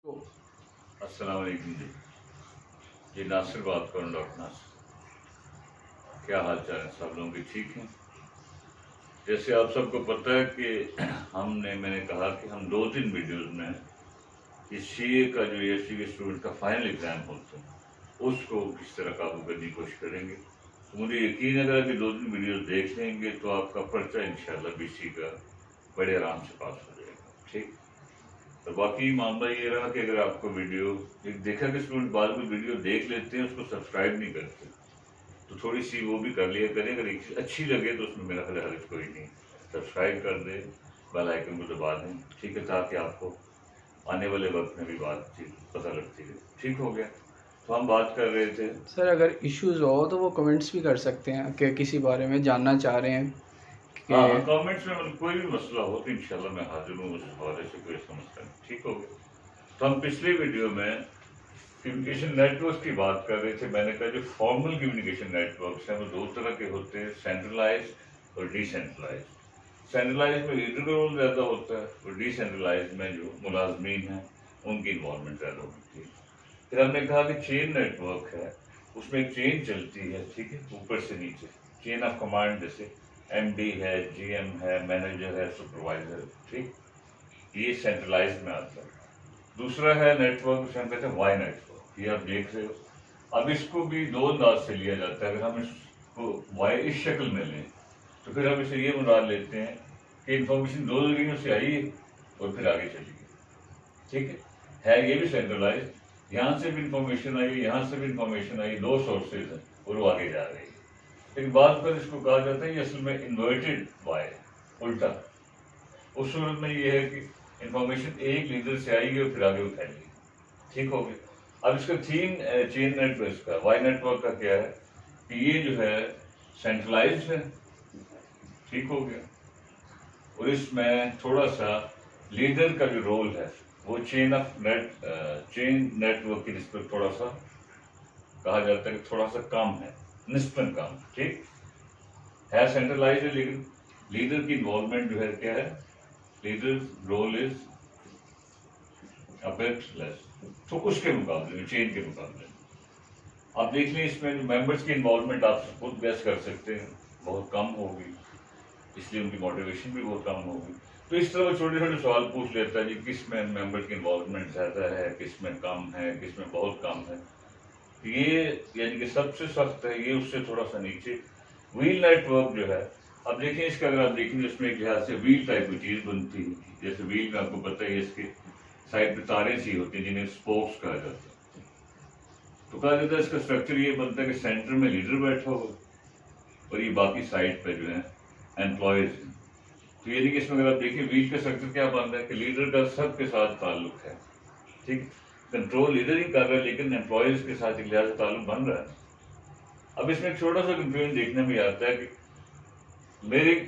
अस्सलाम वालेकुम जी। जी नासिर बात कर रहा हूँ, डॉक्टर नासिर। क्या हाल चाल है? सब लोगों के ठीक हैं? जैसे आप सबको पता है कि मैंने कहा कि हम 2-3 वीडियोस में इस सीए का जो यूएससी के स्टूडेंट का फाइनल एग्जाम होता है उसको किस तरह काबू करने की कोशिश करेंगे। तो मुझे यकीन है अगर अभी 2-3 वीडियोस देख लेंगे तो आपका पर्चा इंशाल्लाह बीसी का बड़े आराम से पास हो जाएगा। ठीक। तो बाकी मामला ये रहा कि अगर आपको वीडियो एक देखा कि स्टूडेंट बाद में वीडियो देख लेते हैं उसको सब्सक्राइब नहीं करते, तो थोड़ी सी वो भी कर लिया करें। अगर एक अच्छी लगे तो उसमें मेरा ख्याल हर्ज कोई नहीं, सब्सक्राइब कर दे, बेल आइकन को दबा दें। ठीक है, ताकि आपको आने वाले वक्त में भी बातचीत पता लगती है। ठीक हो गया। तो हम बात कर रहे थे सर, अगर इश्यूज हो तो वो कमेंट्स भी कर सकते हैं कि किसी बारे में जानना चाह रहे हैं हाँ हाँ, कि कमेंट्स में मतलब कोई भी मसला हो तो इंशाल्लाह मैं हाजिर हूँ, उस हवाले से कोई समस्या नहीं। ठीक हो गया। तो हम पिछले वीडियो में कम्युनिकेशन नेटवर्क की बात कर रहे थे। मैंने कहा जो फॉर्मल कम्युनिकेशन नेटवर्क्स हैं वो दो तरह के होते हैं, सेंट्रलाइज और डिसेंट्रलाइज। सेंट्रलाइज में लीडर का रोल ज़्यादा होता है और डिसेंट्रलाइज में जो मुलाजमीन हैं उनकी इन्वॉल्वमेंट ज़्यादा होती है। फिर हमने कहा कि चेन नेटवर्क है, उसमें एक चेन चलती है। ठीक है, ऊपर से नीचे चेन ऑफ कमांड, जैसे एमडी है, जीएम है, मैनेजर है, सुपरवाइजर। ठीक, ये सेंट्रलाइज में आता है। दूसरा है नेटवर्क, उसे हम कहते हैं वाई नेटवर्क। ये आप देख रहे हो। अब इसको भी दो अंदाज से लिया जाता है। अगर हम इसको वाई इस शक्ल में लें तो फिर हम इसे ये मुराद लेते हैं कि इंफॉर्मेशन दो जरियों से आई और फिर आगे चली गई। ठीक है ये भी सेंट्रलाइज। यहाँ से भी इंफॉर्मेशन आई, यहाँ से भी इंफॉर्मेशन आई, दो सोर्सेज हैं और वो आगे जा रही है। लेकिन बात पर इसको कहा जाता है ये असल में इन्वर्टेड वाई, उल्टा। उस सूरत में ये है कि इंफॉर्मेशन एक लीडर से आएगी और फिर आगे वो फैलेगी। ठीक हो गया। अब इसका थीम चेन नेटवर्क का, वाई नेटवर्क का क्या है कि ये जो है सेंट्रलाइज्ड है। ठीक हो गया। और इसमें थोड़ा सा लीडर का जो रोल है वो चेन नेटवर्क की निस्बत थोड़ा सा कहा जाता है कि थोड़ा सा कम है, निस्बतन कम। ठीक है, सेंट्रलाइज है, लेकिन लीडर की इन्वॉल्वमेंट जो है क्या है, leader role is a bit less. तो उसके मुकाबले में, चेन के मुकाबले में आप देख लें इसमें मेंबर्स की इन्वॉल्वमेंट आप खुद गैस कर सकते हैं बहुत कम होगी, इसलिए उनकी मोटिवेशन भी बहुत कम होगी। तो इस तरह वो छोटे छोटे सवाल पूछ लेता है जी, किस में मेंबर की इन्वॉल्वमेंट ज़्यादा है, किस में कम है, किस में बहुत कम है। ये यानी कि सबसे सख्त है ये, उससे थोड़ा सा नीचे व्हील नेटवर्क जो है। अब देखिए इसका, अगर आप देखेंगे इसमें एक लिहाज से व्हील टाइप की चीज़ बनती है। जैसे व्हील में आपको पता है इसके साइड पे तारें सी होती हैं जिन्हें स्पोक्स कहा जाता है। तो कहा जाता है इसका स्ट्रक्चर ये बनता है कि सेंटर में लीडर बैठा हो और ये बाकी साइड पे जो है एम्प्लॉयज हैं। तो यानी कि इसमें अगर आप देखिए व्हील का स्ट्रक्चर क्या बन रहा है कि लीडर का सबके साथ ताल्लुक है। ठीक, कंट्रोल लीडर ही कर रहा है लेकिन एम्प्लॉयज के साथ एक लिहाज से ताल्लुक बन रहा है। अब इसमें एक छोटा सा कंफ्यूजन देखने में आता है कि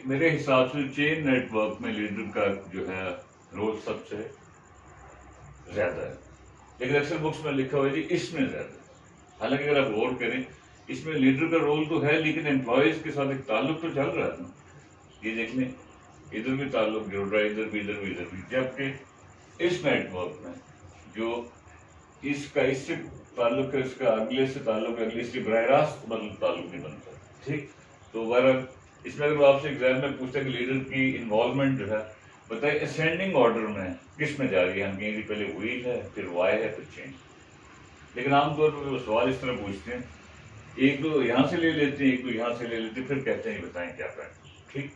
मेरे हिसाब से चेन नेटवर्क में लीडर का जो है रोल सबसे ज्यादा है, लेकिन अक्सर बुक्स में लिखा हुआ है जी इसमें ज्यादा है। हालांकि अगर आप गौर करें इसमें लीडर का रोल तो है लेकिन एम्प्लॉयज के साथ एक ताल्लुक तो चल रहा है ना। ये देख लें, इधर भी ताल्लुक जुड़ रहा है, इधर भी, इधर भी, इधर भी। जबकि इस नेटवर्क में जो इसका इससे ताल्लुक है, इसका अगले से ताल्लुक है, अगले से बराह रास्त मतलब ताल्लुक नहीं बनता। ठीक, तो बहरहाल इसमें अगर आपसे एग्जाम में पूछता है कि लीडर की इन्वॉल्वमेंट जो है बताइए असेंडिंग ऑर्डर में किस में जा रही है, हम कहेंगे पहले व्हील है, फिर वाई है, फिर चेन। लेकिन आमतौर पर वो सवाल इस तरह पूछते हैं, एक तो यहाँ से ले लेते हैं, एक तो यहाँ से ले लेते हैं, फिर कहते हैं बताएं क्या करें। ठीक,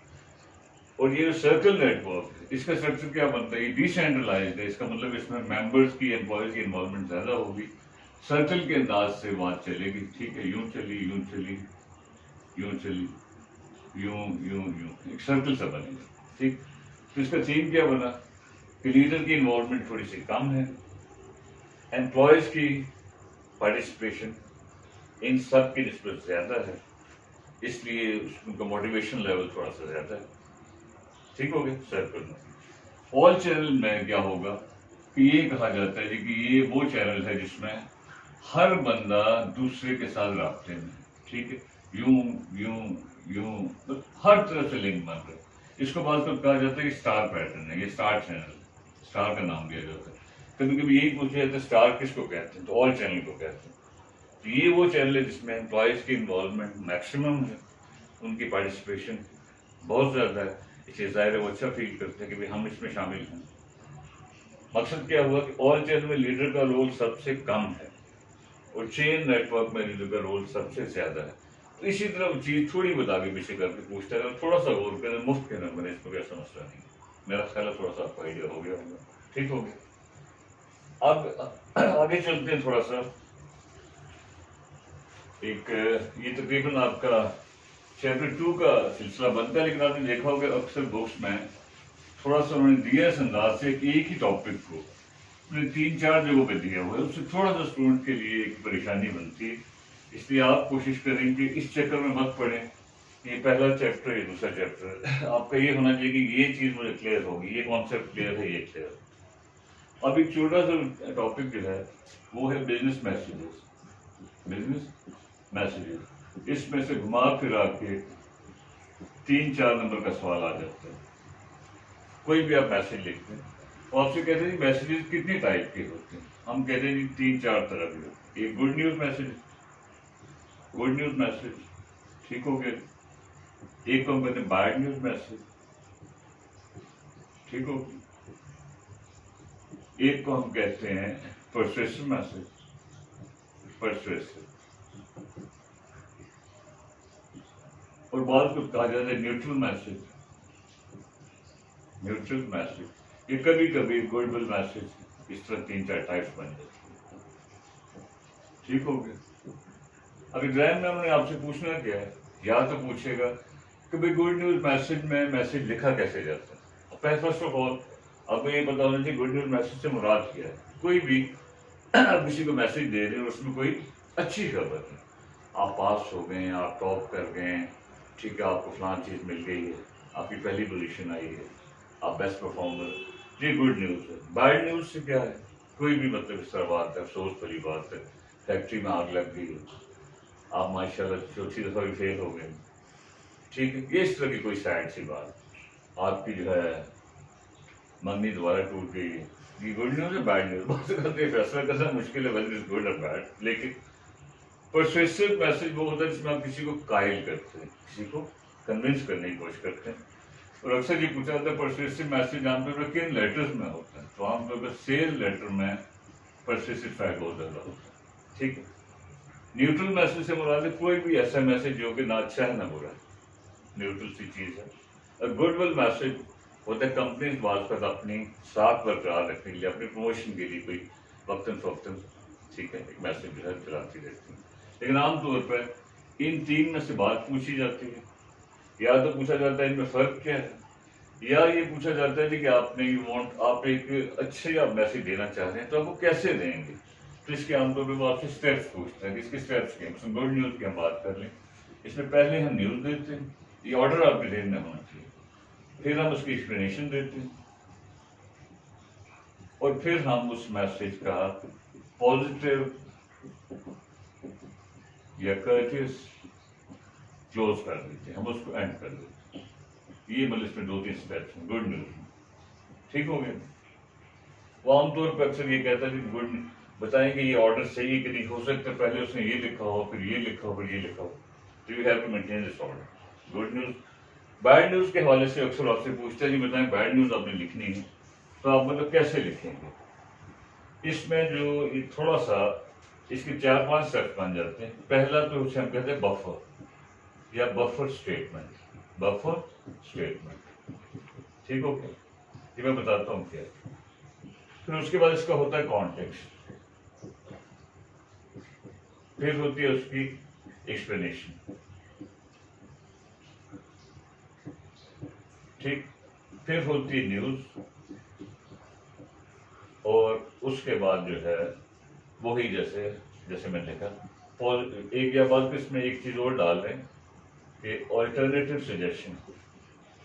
और ये जो सर्कल नेटवर्क है इसका स्ट्रक्चर क्या बनता है, ये डिसेंट्रलाइज्ड है। इसका मतलब इसमें मेंबर्स की, एम्प्लॉयज की इन्वॉल्वमेंट ज्यादा होगी, सर्कल के अंदाज से बात चलेगी। ठीक है, यूं चली, यूं चली, यूं चली, यूं यूं यूं, एक सर्कल सा बनेगा। ठीक, तो इसका थीम क्या बना कि लीडर की इन्वॉल्वमेंट थोड़ी सी कम है, एम्प्लॉयज की पार्टिसिपेशन इन सब की निस्बत ज्यादा है, इसलिए उनका मोटिवेशन लेवल थोड़ा सा ज्यादा है। ठीक हो गया। सर्कल में ऑल चैनल में क्या होगा कि ये कहा जाता है कि ये वो चैनल है जिसमें हर बंदा दूसरे के साथ रास्ते में। ठीक है, यूं यूं यूं, तो हर तरफ से लिंक बन रहे। इसको बाद में कहा जाता है कि स्टार पैटर्न है, ये स्टार चैनल, स्टार का नाम दिया जाता है। कभी कभी यही पूछा जाता है स्टार किसको कहते हैं, तो ऑल चैनल को कहते हैं। तो ये वो चैनल है जिसमें एम्प्लॉयज़ की इन्वॉल्वमेंट मैक्सिमम है, उनकी पार्टिसिपेशन बहुत ज़्यादा है, इसलिए ज़ाहिर है वो अच्छा फील करते हैं कि भाई हम इसमें शामिल हैं। मकसद क्या हुआ कि ऑल चैनल में लीडर का रोल सबसे कम है और चेन नेटवर्क में लीडर का रोल सबसे ज़्यादा है। तो इसी तरह वो चीज़ थोड़ी बहुत आगे पीछे करके पूछता है, थोड़ा सा गौर करें, मुफ्त के नंबर है, इसको क्या समझता नहीं। मेरा ख्याल है थोड़ा सा आपको आइडिया हो गया होगा, ठीक हो गया। अब आगे चलते हैं थोड़ा सा। एक ये तकरीबन आपका चैप्टर 2 का सिलसिला बनता है, लेकिन आपने देखा होगा अक्सर बुक्स में थोड़ा सा उन्होंने दिया इस अंदाज से कि एक ही टॉपिक को उन्होंने 3-4 जगहों पे दिया हुआ है, उससे थोड़ा सा स्टूडेंट के लिए एक परेशानी बनती है। इसलिए आप कोशिश करें कि इस चक्कर में मत पड़ें, ये पहला चैप्टर ये दूसरा चैप्टर, आपका ये होना चाहिए कि ये चीज़ मुझे क्लियर होगी, ये कॉन्सेप्ट क्लियर है, ये क्लियर। अब एक छोटा सा टॉपिक जो है वो है बिजनेस मैसेजेस। बिजनेस मैसेजेस, इसमें से घुमा फिरा के 3-4 नंबर का सवाल आ जाता है। कोई भी आप मैसेज लिखते हैं तो आपसे कहते हैं मैसेजेस कितने टाइप के होते हैं, हम कहते हैं 3-4 तरह के होते हैं। एक good news message, good news message, ठीक हो गया। एक को हम कहते हैं बैड न्यूज़ मैसेज, ठीक हो गया। एक को हम कहते हैं परसुएसिव मैसेज, परसुएसिव। और बाद को कहा जाता है न्यूट्रल मैसेज, न्यूट्रल मैसेज। ये कभी कभी गुडविल मैसेज, इस तरह 3-4 टाइप्स बन जाते हैं, ठीक हो गया। अब एग्जाम में हमने आपसे पूछना क्या है, या तो पूछेगा कि भाई गुड न्यूज़ मैसेज में मैसेज लिखा कैसे जाता है। फर्स्ट ऑफ ऑल आपको ये पता होना चाहिए गुड न्यूज़ मैसेज से मुराद क्या है। कोई भी आप किसी को मैसेज दे रहे हैं उसमें कोई अच्छी खबर है, आप पास हो गए हैं, आप टॉप कर गए हैं, ठीक है, आपको फलां चीज़ मिल गई है, आपकी पहली पोजीशन आई है, आप बेस्ट परफॉर्मर, ये गुड न्यूज़ है। बैड न्यूज़ से क्या है, कोई भी मतलब इस तरह बात है, अफसोस भरी बात है, फैक्ट्री में आग लग गई है, आप माशाल्लाह चौथी दफ़ा भी फेल हो गए, ठीक है, ये इस तरह की कोई सैड सी बात। आपकी जो है मंगनी दोबारा टूट गई है, ये गुड न्यूज़ है बैड न्यूज़, बहुत करते फैसला करना मुश्किल है वेदर इज गुड और बैड। लेकिन परसुएसिव मैसेज वो होता है जिसमें आप किसी को कायल करते हैं, किसी को कन्विंस करने की कोशिश करते हैं। और अक्सर ये पूछा जाता है परसुएसिव मैसेज आमतौर पर किन लेटर्स में होता है, तो आमतौर पर सेल लेटर में परसुएसिव फैक्ट होता है, ठीक है। न्यूट्रल मैसेज से मुराद है कोई भी ऐसा मैसेज जो कि ना अच्छा है ना बुरा है, न्यूट्रल सी चीज़ है। और गुडविल मैसेज होता है कंपनीज वास्ते अपनी साख बरकरार रखने के लिए, अपने प्रमोशन के लिए कोई वक्तन फक्तन, ठीक है, एक मैसेज जो है चलाती रहती है। लेकिन आमतौर पर इन 3 में से बात पूछी जाती है, या तो पूछा जाता है इनमें फ़र्क क्या है, या ये पूछा जाता है कि आपने आप एक अच्छे आप मैसेज देना चाह रहे हैं तो आपको कैसे देंगे। तो इसके आमतौर पर वो आपसे स्टेप्स पूछते हैं, इसके स्टेप्स के हैं। गुड न्यूज़ की हम बात कर लें, इसमें पहले हम न्यूज़ देते हैं, ये ऑर्डर आपके ध्यान में होना चाहिए, फिर हम उसकी एक्सप्लेनेशन देते हैं, और फिर हम उस मैसेज का पॉजिटिव या कर्टियस क्लोज कर देते हैं, हम उसको एंड कर देते हैं। ये मतलब इसमें 2-3 स्टेप्स हैं गुड न्यूज़ में, ठीक हो गया। वो आमतौर पर अक्सर ये कहता है कि गुड बताएं कि ये ऑर्डर सही है कि नहीं, हो सकता है पहले उसने ये लिखा हो, फिर ये लिखा हो, फिर ये लिखा हो, तो you have to maintain this order. Good news. Bad news के हवाले से अक्सर आपसे पूछते हैं कि बताएं बैड न्यूज़ आपने लिखनी है तो आप मतलब कैसे लिखेंगे। इसमें जो ये थोड़ा सा इसके 4-5 स्टेप बन जाते हैं। पहला तो उसे हम कहते हैं बफर या बफर स्टेटमेंट, बफर स्टेटमेंट, ठीक हो गया। ये मैं बताता हूँ क्या है। फिर उसके बाद इसका होता है कॉन्टेक्स्ट, फिर होती है उसकी एक्सप्लेनेशन, ठीक, फिर होती है न्यूज़, और उसके बाद जो है वही जैसे जैसे मैंने लिखा एक या बाद इसमें एक चीज़ और डाल दें कि alternative suggestion,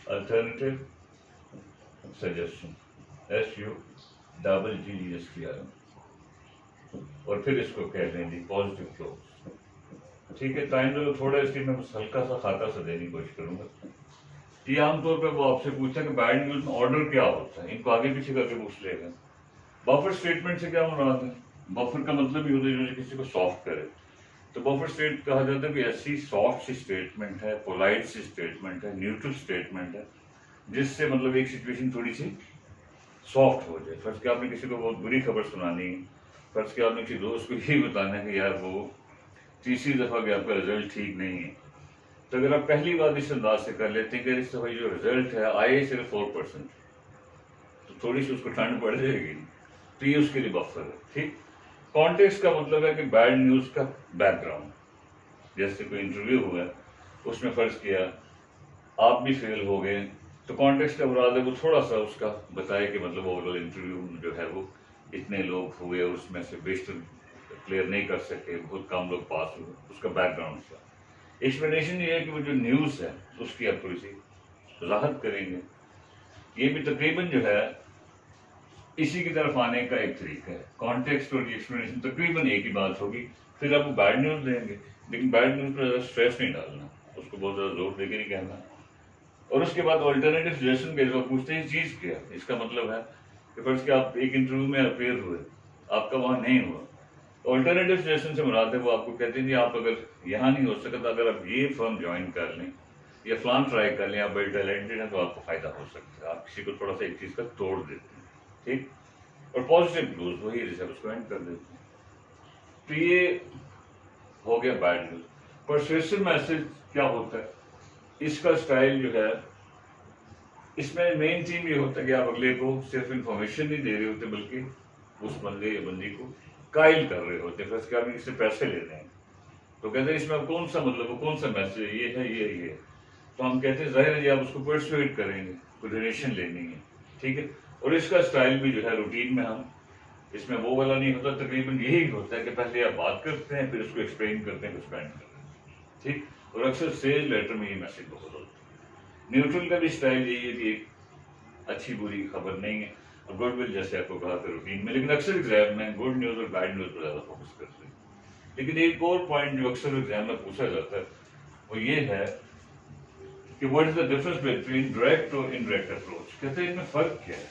alternative suggestion, SUGGESTION, और फिर इसको कह देंगे पॉजिटिव क्लोज, ठीक है। टाइम जो थोड़ा इसकी मैं हल्का सा खाका सा देने की कोशिश करूँगा। ये आमतौर पर वो आपसे पूछता है कि बैड न्यूज़ में ऑर्डर क्या होता है, इनको आगे पीछे करके पूछ लेगा। बफर स्टेटमेंट से क्या मुराद है? बफर का मतलब ही होता है जो किसी को सॉफ्ट करे। तो बफर स्टेट कहा जाता है कि ऐसी सॉफ्ट सी स्टेटमेंट है, पोलाइट सी स्टेटमेंट है, न्यूट्रल स्टेटमेंट है, जिससे मतलब एक सिचुएशन थोड़ी सी सॉफ्ट हो जाए। फर्ज के आपने किसी को बहुत बुरी खबर सुनानी है, फर्ज के आपने किसी दोस्त को यही बताना है कि यार वो तीसरी दफा भी आपका रिजल्ट ठीक नहीं है, तो अगर आप पहली बार इस अंदाज से कर लेते हैं कि इस दफा जो रिजल्ट है आए सिर्फ 4%, तो थोड़ी सी उसको ठंड पड़ जाएगी, तो ये उसके लिए बफर है। ठीक। कॉन्टेक्स्ट का मतलब है कि बैड न्यूज का बैकग्राउंड, जैसे कोई इंटरव्यू हुआ है, उसमें फर्ज किया आप भी फेल हो गए, तो कॉन्टेक्स्ट का मुराद है वो थोड़ा सा उसका बताए कि मतलब ओवरऑल इंटरव्यू जो है वो इतने लोग हुए, उसमें से बेस्ट क्लियर नहीं कर सके, बहुत कम लोग पास हुए, उसका बैकग्राउंड था। एक्सप्लेनेशन ये है कि वो जो न्यूज़ है उसकी आप थोड़ी सी वजाहत करेंगे। ये भी तकरीबन जो है इसी की तरफ आने का एक तरीका है। कॉन्टेक्स्ट और एक्सप्लेनेशन तकरीबन एक ही बात होगी। फिर आप बैड न्यूज़ देंगे, लेकिन बैड न्यूज़ पर ज़्यादा स्ट्रेस नहीं डालना, उसको बहुत ज़्यादा जोर देके नहीं कहना। और उसके बाद ऑल्टरनेटिव सजेशन के जो पूछते हैं चीज़ क्या है, इसका मतलब है कि फर्ज कि आप एक इंटरव्यू में अपेयर हुए, आपका वहाँ नहीं हुआ, ऑल्टरनेटिव सजेशन से मुराद है वो आपको कहते हैं कि आप अगर यहाँ नहीं हो सका तो अगर आप ये फर्म ज्वाइन कर लें या फलान ट्राई कर लें, आप बड़े टैलेंटेड हैं तो आपको फायदा हो सकता है। आप किसी को थोड़ा सा एक चीज़ का तोड़ देते हैं। ठीक। और पॉजिटिव क्लूज वही रिजल्ट उसको एंड कर देते हैं। तो ये हो गया बैड न्यूज। परसुएसिव मैसेज क्या होता है, इसका स्टाइल जो है, इसमें मेन चीज ये होता है कि आप अगले को सिर्फ इंफॉर्मेशन नहीं दे रहे होते, बल्कि उस बंदे या बंदी को कायल कर रहे होते हैं। फर्स्ट क्या इससे पैसे लेने हैं, तो कहते हैं इसमें कौन सा मतलब वो कौन सा मैसेज है, ये है ये, तो हम कहते हैं जाहिर है जी आप उसको परसुएट करेंगे, कोई डोनेशन लेनी है। ठीक है। और इसका स्टाइल भी जो है रूटीन में हम इसमें वो वाला नहीं होता, तकरीबन यही होता है कि पहले आप बात करते हैं, फिर उसको एक्सप्लेन करते हैं, फिर उसको एंड करते हैं। ठीक। और अक्सर सेज लेटर में ये मैसेज बहुत होता है। न्यूट्रल का भी स्टाइल यही है कि एक अच्छी बुरी खबर नहीं है, और गुडविल जैसे आपको कहा था रूटीन में, लेकिन अक्सर एग्जाम में गुड न्यूज और बैड न्यूज पर ज्यादा फोकस करते हैं। लेकिन एक और पॉइंट जो अक्सर एग्जाम में पूछा जाता है वो ये है कि what is the difference between direct और इनडायरेक्ट अप्रोच। कहते हैं इनमें फर्क क्या है,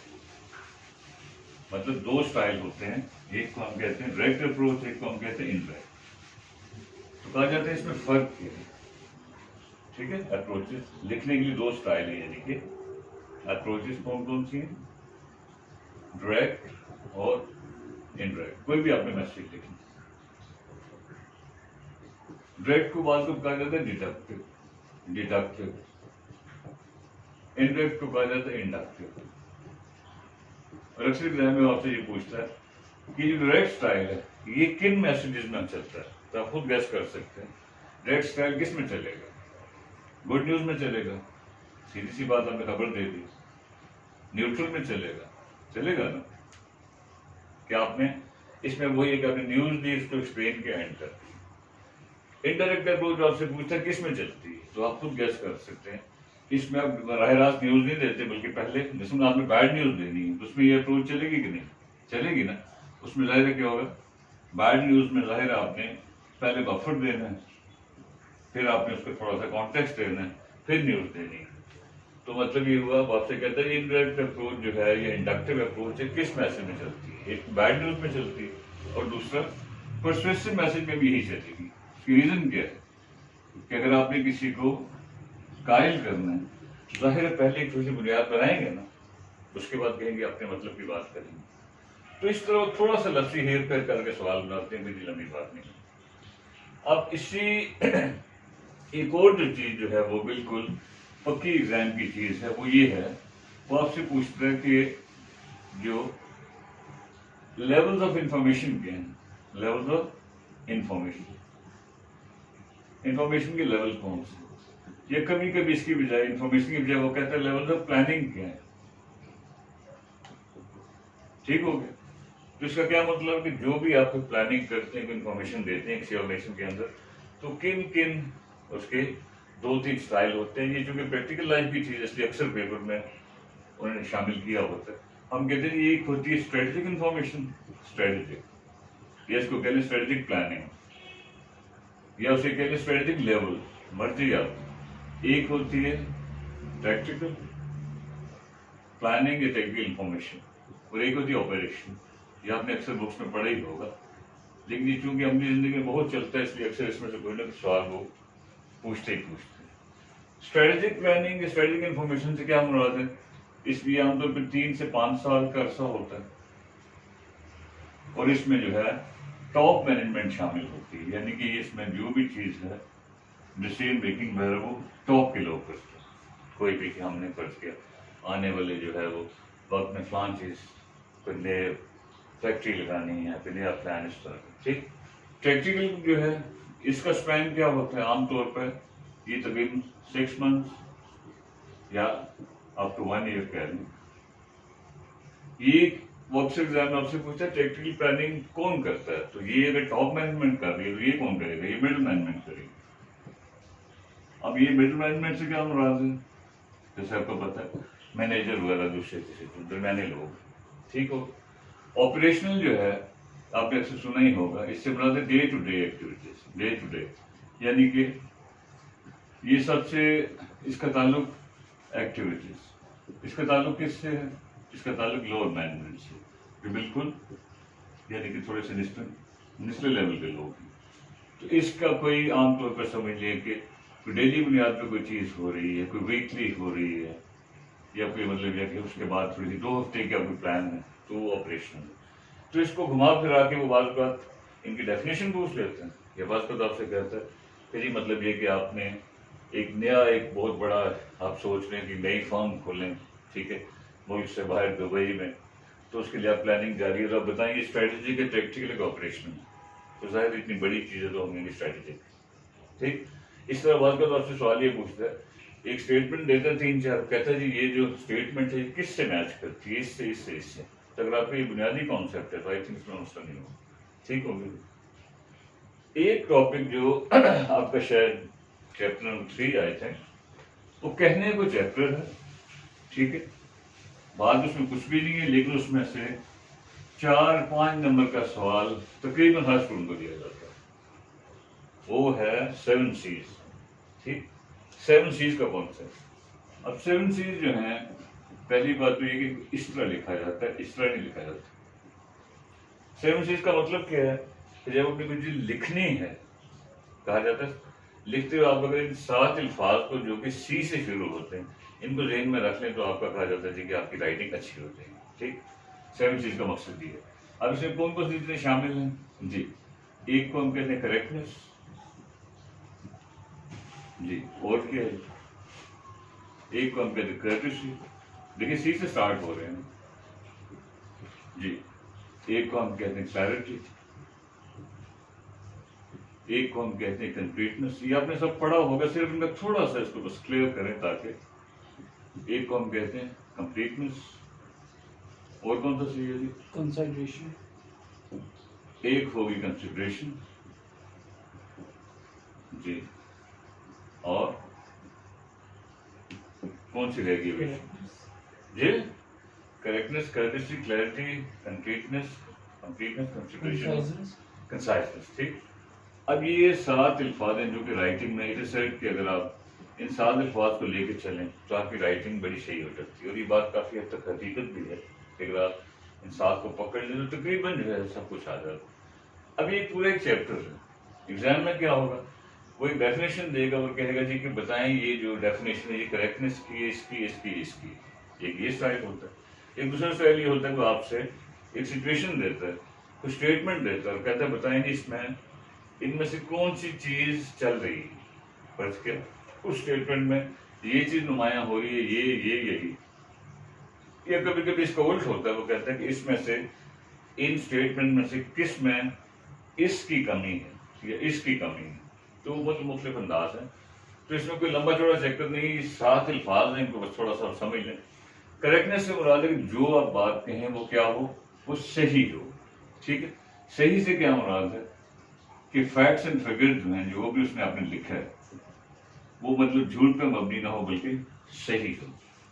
मतलब दो स्टाइल होते हैं, एक को हम कहते हैं डायरेक्ट अप्रोच, एक को हम कहते हैं इनडायरेक्ट। तो कहा जाता है इसमें फर्क क्या है। ठीक है। अप्रोचेस लिखने के लिए दो स्टाइल है, यानी कि अप्रोचेस कौन कौन सी हैं, डायरेक्ट और इनडायरेक्ट। कोई भी आपने मैसेज लिखना, डायरेक्ट को बाद को कहा जाता है डिडक्टिव, इनडायरेक्ट को कहा जाता है इंडक्टिव। और अक्सर एग्जाम में आपसे ये पूछता है कि जो डायरेक्ट स्टाइल है ये किन मैसेजेस में चलता है, तो आप खुद गैस कर सकते हैं डायरेक्ट स्टाइल किस में चलेगा। गुड न्यूज में चलेगा, सीधी सी बात आपने खबर दे दी। न्यूट्रल में चलेगा ना, क्या आपने इसमें वही है कि आपने न्यूज दी, इसको एक्सप्लेन किया, एंड कर दी। इनडायरेक्ट अप्रोच आपसे पूछता है किस में चलती है, तो आप खुद गैस कर सकते हैं। इसमें आप राह रास्त न्यूज नहीं देते, बल्कि पहले जिसमें आपने बैड न्यूज देनी है, तो उसमें ये अप्रोच चलेगी कि नहीं, चलेगी ना। उसमें जाहिर है क्या होगा, बैड न्यूज में जाहिर है आपने पहले बफर देना है, फिर आपने उसको थोड़ा सा कॉन्टेक्स्ट देना है, फिर न्यूज देनी है। तो मतलब ये हुआ, आपसे कहते हैं इनडायरेक्ट अप्रोच जो है ये इंडक्टिव अप्रोच है, किस मैसेज में चलती है, एक बैड न्यूज में चलती है और दूसरा परसुएसिव मैसेज में भी यही चलेगी। इसकी रीजन क्या है कि अगर आपने किसी को कायल करना है, तो जाहिर है पहले एक थोड़ी सी बुनियाद बनाएंगे ना, उसके बाद कहेंगे अपने मतलब की बात करेंगे। तो इस तरह थोड़ा सा लस्सी हेर फेर करके सवाल बनाते हैं, मेरी लंबी बात नहीं। अब इसी एक और जो चीज जो है वो बिल्कुल पक्की एग्जाम की चीज है, वो ये है, वो आपसे पूछता है कि जो लेवल्स ऑफ इंफॉर्मेशन के हैं, लेवल्स ऑफ इंफॉर्मेशन के लेवल कौन से, ये कभी कभी इसकी बजाय इंफॉर्मेशन की बजाय वो कहता है लेवल्स ऑफ प्लानिंग क्या है। ठीक हो गया। तो इसका क्या मतलब कि जो भी आप प्लानिंग करते हैं, इंफॉर्मेशन देते हैं किसी ऑर्गेनाइजेशन के अंदर, तो किन किन उसके 2-3 स्टाइल होते हैं। ये जो कि प्रैक्टिकल लाइफ की चीज, इसलिए अक्सर पेपर में उन्होंने शामिल किया होता है। हम कहते हैं एक होती है स्ट्रेटेजिक इंफॉर्मेशन, स्ट्रेटेजिक, या इसको कहते हैं स्ट्रेटेजिक प्लानिंग, या उसे कहते हैं स्ट्रेटेजिक लेवल, मर्जी आप। एक होती है टैक्टिकल प्लानिंग या टेक्निकल इंफॉर्मेशन, और एक होती है ऑपरेशन। ये आपने अक्सर बुक्स में पढ़ा ही होगा, लेकिन ये चूंकि अपनी जिंदगी में बहुत चलता है इसलिए अक्सर इसमें से कोई ना कोई सवाल वो पूछते ही पूछते हैं। स्ट्रेटेजिक प्लानिंग, स्ट्रेटेजिक इंफॉर्मेशन से क्या मुराद है? इसलिए आमतौर पर 3 से 5 साल का अरसा होता है और इसमें जो है टॉप मैनेजमेंट शामिल होती है, यानी कि इसमें जो भी चीज़ है डिसीजन मेकिंग वगैरह वो टॉप के लोग करते हैं। कोई भी कि हमने फर्ज किया आने वाले जो है वो वक्त में फलान चीज़ कोई नए फैक्ट्री लगानी है, कोई नया प्लान इस तरह का, ठीक। टेक्निकल जो है इसका स्पैन क्या होता है? आमतौर पर ये तकरीबन 6 मंथ या अप टू 1 ईयर कह लें। ये वॉट्स एग्जाम में आपसे पूछा टेक्निकल प्लानिंग कौन करता है, तो ये अगर टॉप मैनेजमेंट कर रही है तो ये कौन करेगा? ये मिडिल मैनेजमेंट करेगी। अब ये मिडिल मैनेजमेंट से क्या मुराद है? जैसे आपको पता है मैनेजर वगैरह दूसरे किसी दरमियाने लोग, ठीक हो। ऑपरेशनल जो है आपने अक्सर सुना ही होगा, इससे मुराद है day to day activities, day to day, यानी कि ये सबसे इसका ताल्लुक एक्टिविटीज, इसका ताल्लुक किससे है? इसका ताल्लुक लोअर मैनेजमेंट से, जो बिल्कुल यानी कि थोड़े से निचले लेवल के लोग हैं। तो इसका कोई आमतौर पर समझ लिया कि कोई डेली बुनियाद पर कोई चीज़ हो रही है, कोई वीकली हो रही है, या कोई मतलब यह कि उसके बाद थोड़ी सी 2 हफ्ते का कोई प्लान है, तो वो ऑपरेशनल है। तो इसको घुमा फिरा के वो बात बात इनकी डेफिनेशन पूछ लेते हैं, या बात बात आपसे कहता है कि जी मतलब ये कि आपने एक नया एक बहुत बड़ा आप सोच रहे हैं कि नई फर्म खोलें, ठीक है, मुल्क से बाहर दुबई में, तो उसके लिए आप प्लानिंग जारी है, तो आप बताएंगे स्ट्रेटेजिक है, टेक्टिकल है, ऑपरेशनल, तो जाहिर इतनी बड़ी चीज़ें तो होंगी स्ट्रेटेजिक, ठीक। इस तरह बात का तो आपसे सवाल ये पूछता है, एक स्टेटमेंट देता है 3-4, कहता है जी ये जो स्टेटमेंट है किससे मैच करती है, इससे इससे इससे, तो अगर आपका ये बुनियादी कॉन्सेप्ट है तो आई थिंक इसमें मसला नहीं होगा, ठीक होगी। एक टॉपिक जो आपका शायद चैप्टर नंबर 3 आए थे, वो कहने को चैप्टर है, ठीक है, बात उसमें कुछ भी नहीं है, लेकिन उसमें से 4-5 नंबर का सवाल तकरीबन हर स्टूडेंट को दिया जाता है, वो है 7 C's, ठीक। 7 C's का कॉन्सेप्ट। अब 7 C's जो हैं, पहली बात तो ये कि इस तरह लिखा जाता है, इस तरह नहीं लिखा जाता। 7 C's का मतलब क्या है कि जब अपनी कोई चीज लिखनी है, कहा जाता है लिखते हुए आप अगर इन 7 अल्फाज को जो कि सी से शुरू होते हैं इनको ज़हन में रख लें तो आपका कहा जाता है जी कि आपकी राइटिंग अच्छी हो जाएगी, ठीक। 7 C's का मकसद ये है। अब इसमें कौन कौन सी चीजें शामिल हैं जी? एक को हम कहते हैं करेक्टनेस जी, और क्या है? एक को हम कहते हैं कर्टेसी, देखिए सी से स्टार्ट हो रहे हैं जी। एक को हम कहते हैं क्लैरिटी, एक को हम कहते हैं कंप्लीटनेस, ये आपने सब पढ़ा होगा, सिर्फ इनका थोड़ा सा इसको बस क्लियर करें ताकि। एक को हम कहते हैं कंप्लीटनेस, और कौन सा सही है जी? कंसिडरेशन। एक होगी कंसिडरेशन जी, और कौन सी रहेगी जी? Correctness, courtesy, clarity, completeness, consideration, conciseness, ठीक। अब ये 7 अल्फाज हैं जो कि राइटिंग में इट इज सेड कि अगर आप इन 7 अल्फाज को लेके चलें तो आपकी राइटिंग बड़ी सही हो सकती है, और ये बात काफ़ी हद तक हकीकत भी है कि अगर आप इन 7 को पकड़ लें तो तकरीबन जो है सब कुछ आ जाता। अब ये पूरा एक चैप्टर है, एग्जाम में क्या होगा, वो एक डेफिनेशन देगा और कहेगा जी कि बताएं ये जो डेफिनेशन है ये करेक्टनेस की है, इसकी इसकी इसकी, एक ये स्टाइल होता है। एक दूसरा स्टाइल ये होता है कि आपसे एक सिचुएशन देता है, कुछ स्टेटमेंट देता है और कहता है बताएं इसमें इनमें से कौन सी चीज चल रही है, बस क्या उस स्टेटमेंट में ये चीज नुमाया हो रही है, ये यही। या कभी कभी इसका उल्ट होता है, वो कहता है कि इसमें से इन स्टेटमेंट में से किस में इसकी कमी है या इसकी कमी है, तो बहुत मुख्तलिफ अंदाज है। तो इसमें कोई लंबा चौड़ा चक्कर नहीं, 7 अल्फाज हैं, इनको बस थोड़ा सा समझ लें। करेक्टनेस से मुराद है कि जो आप बात कहें वो क्या हो, वो सही हो, ठीक है। सही से क्या मुराद है कि फैक्ट्स एंड फिगर्स जो हैं, जो भी उसने आपने लिखा है वो मतलब झूठ पे मबनी ना हो बल्कि सही हो।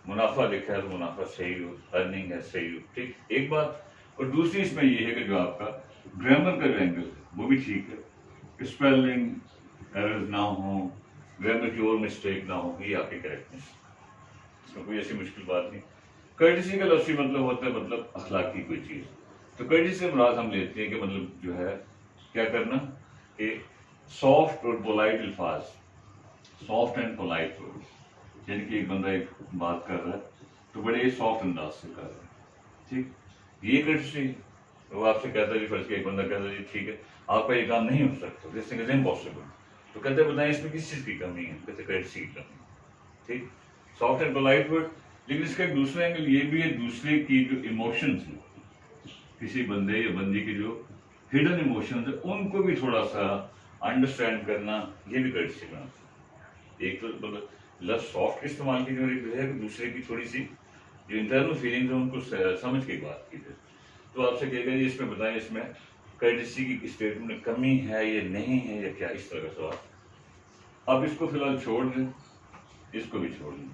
मुनाफा लिखा है तो मुनाफा सही हो, अर्निंग है सही हो, ठीक, एक बात। और दूसरी इसमें ये है कि जो आपका ग्रामर का जो एंगल है वो भी ठीक है, स्पेलिंग एरर्स ना हो, ग्रामर की और मिस्टेक ना हो, ये आपकी करेक्टनेस, इसमें कोई ऐसी मुश्किल बात नहीं। कर्टेसी का लफ्ज़ी मतलब होता है मतलब अखलाकी कोई चीज़, तो कर्टिसी से मुराद हम लेते हैं कि मतलब जो है क्या करना कि सॉफ्ट और पोलाइट अल्फाज, सॉफ्ट एंड पोलाइट वर्ड्स, यानी कि एक बंदा एक बात कर रहा है तो बड़े सॉफ्ट अंदाज से कर रहा है, ठीक, ये कर्टिसी। वो आपसे कहता है जी, फर्ज किया एक बंदा कहता है जी ठीक है आपका ये काम नहीं हो सकता, दिस थिंग इज इम्पॉसिबल, तो कहते हैं बताएं इसमें किस चीज़ की कमी है, कहते कर्टिसी की कमी, ठीक, सॉफ्ट एंड पोलाइट वर्ड। लेकिन इसका एक दूसरा एंगल ये भी है, दूसरे की जो इमोशंस हैं, किसी बंदे या बंदी के जो हिडन इमोशंस है उनको भी थोड़ा सा अंडरस्टैंड करना, ये भी कर्टिसी का। एक तो मतलब लफ्ज सॉफ्ट के इस्तेमाल की जो है कि दूसरे की थोड़ी सी जो इंटरनल फीलिंग्स है उनको समझ के बात की जाए। तो आपसे कहेगा जी इसमें बताएं इसमें कर्टिसी की स्टेटमेंट में कमी है या नहीं है या क्या, इस तरह का सवाल। अब इसको फिलहाल छोड़ दें, इसको भी छोड़ दें।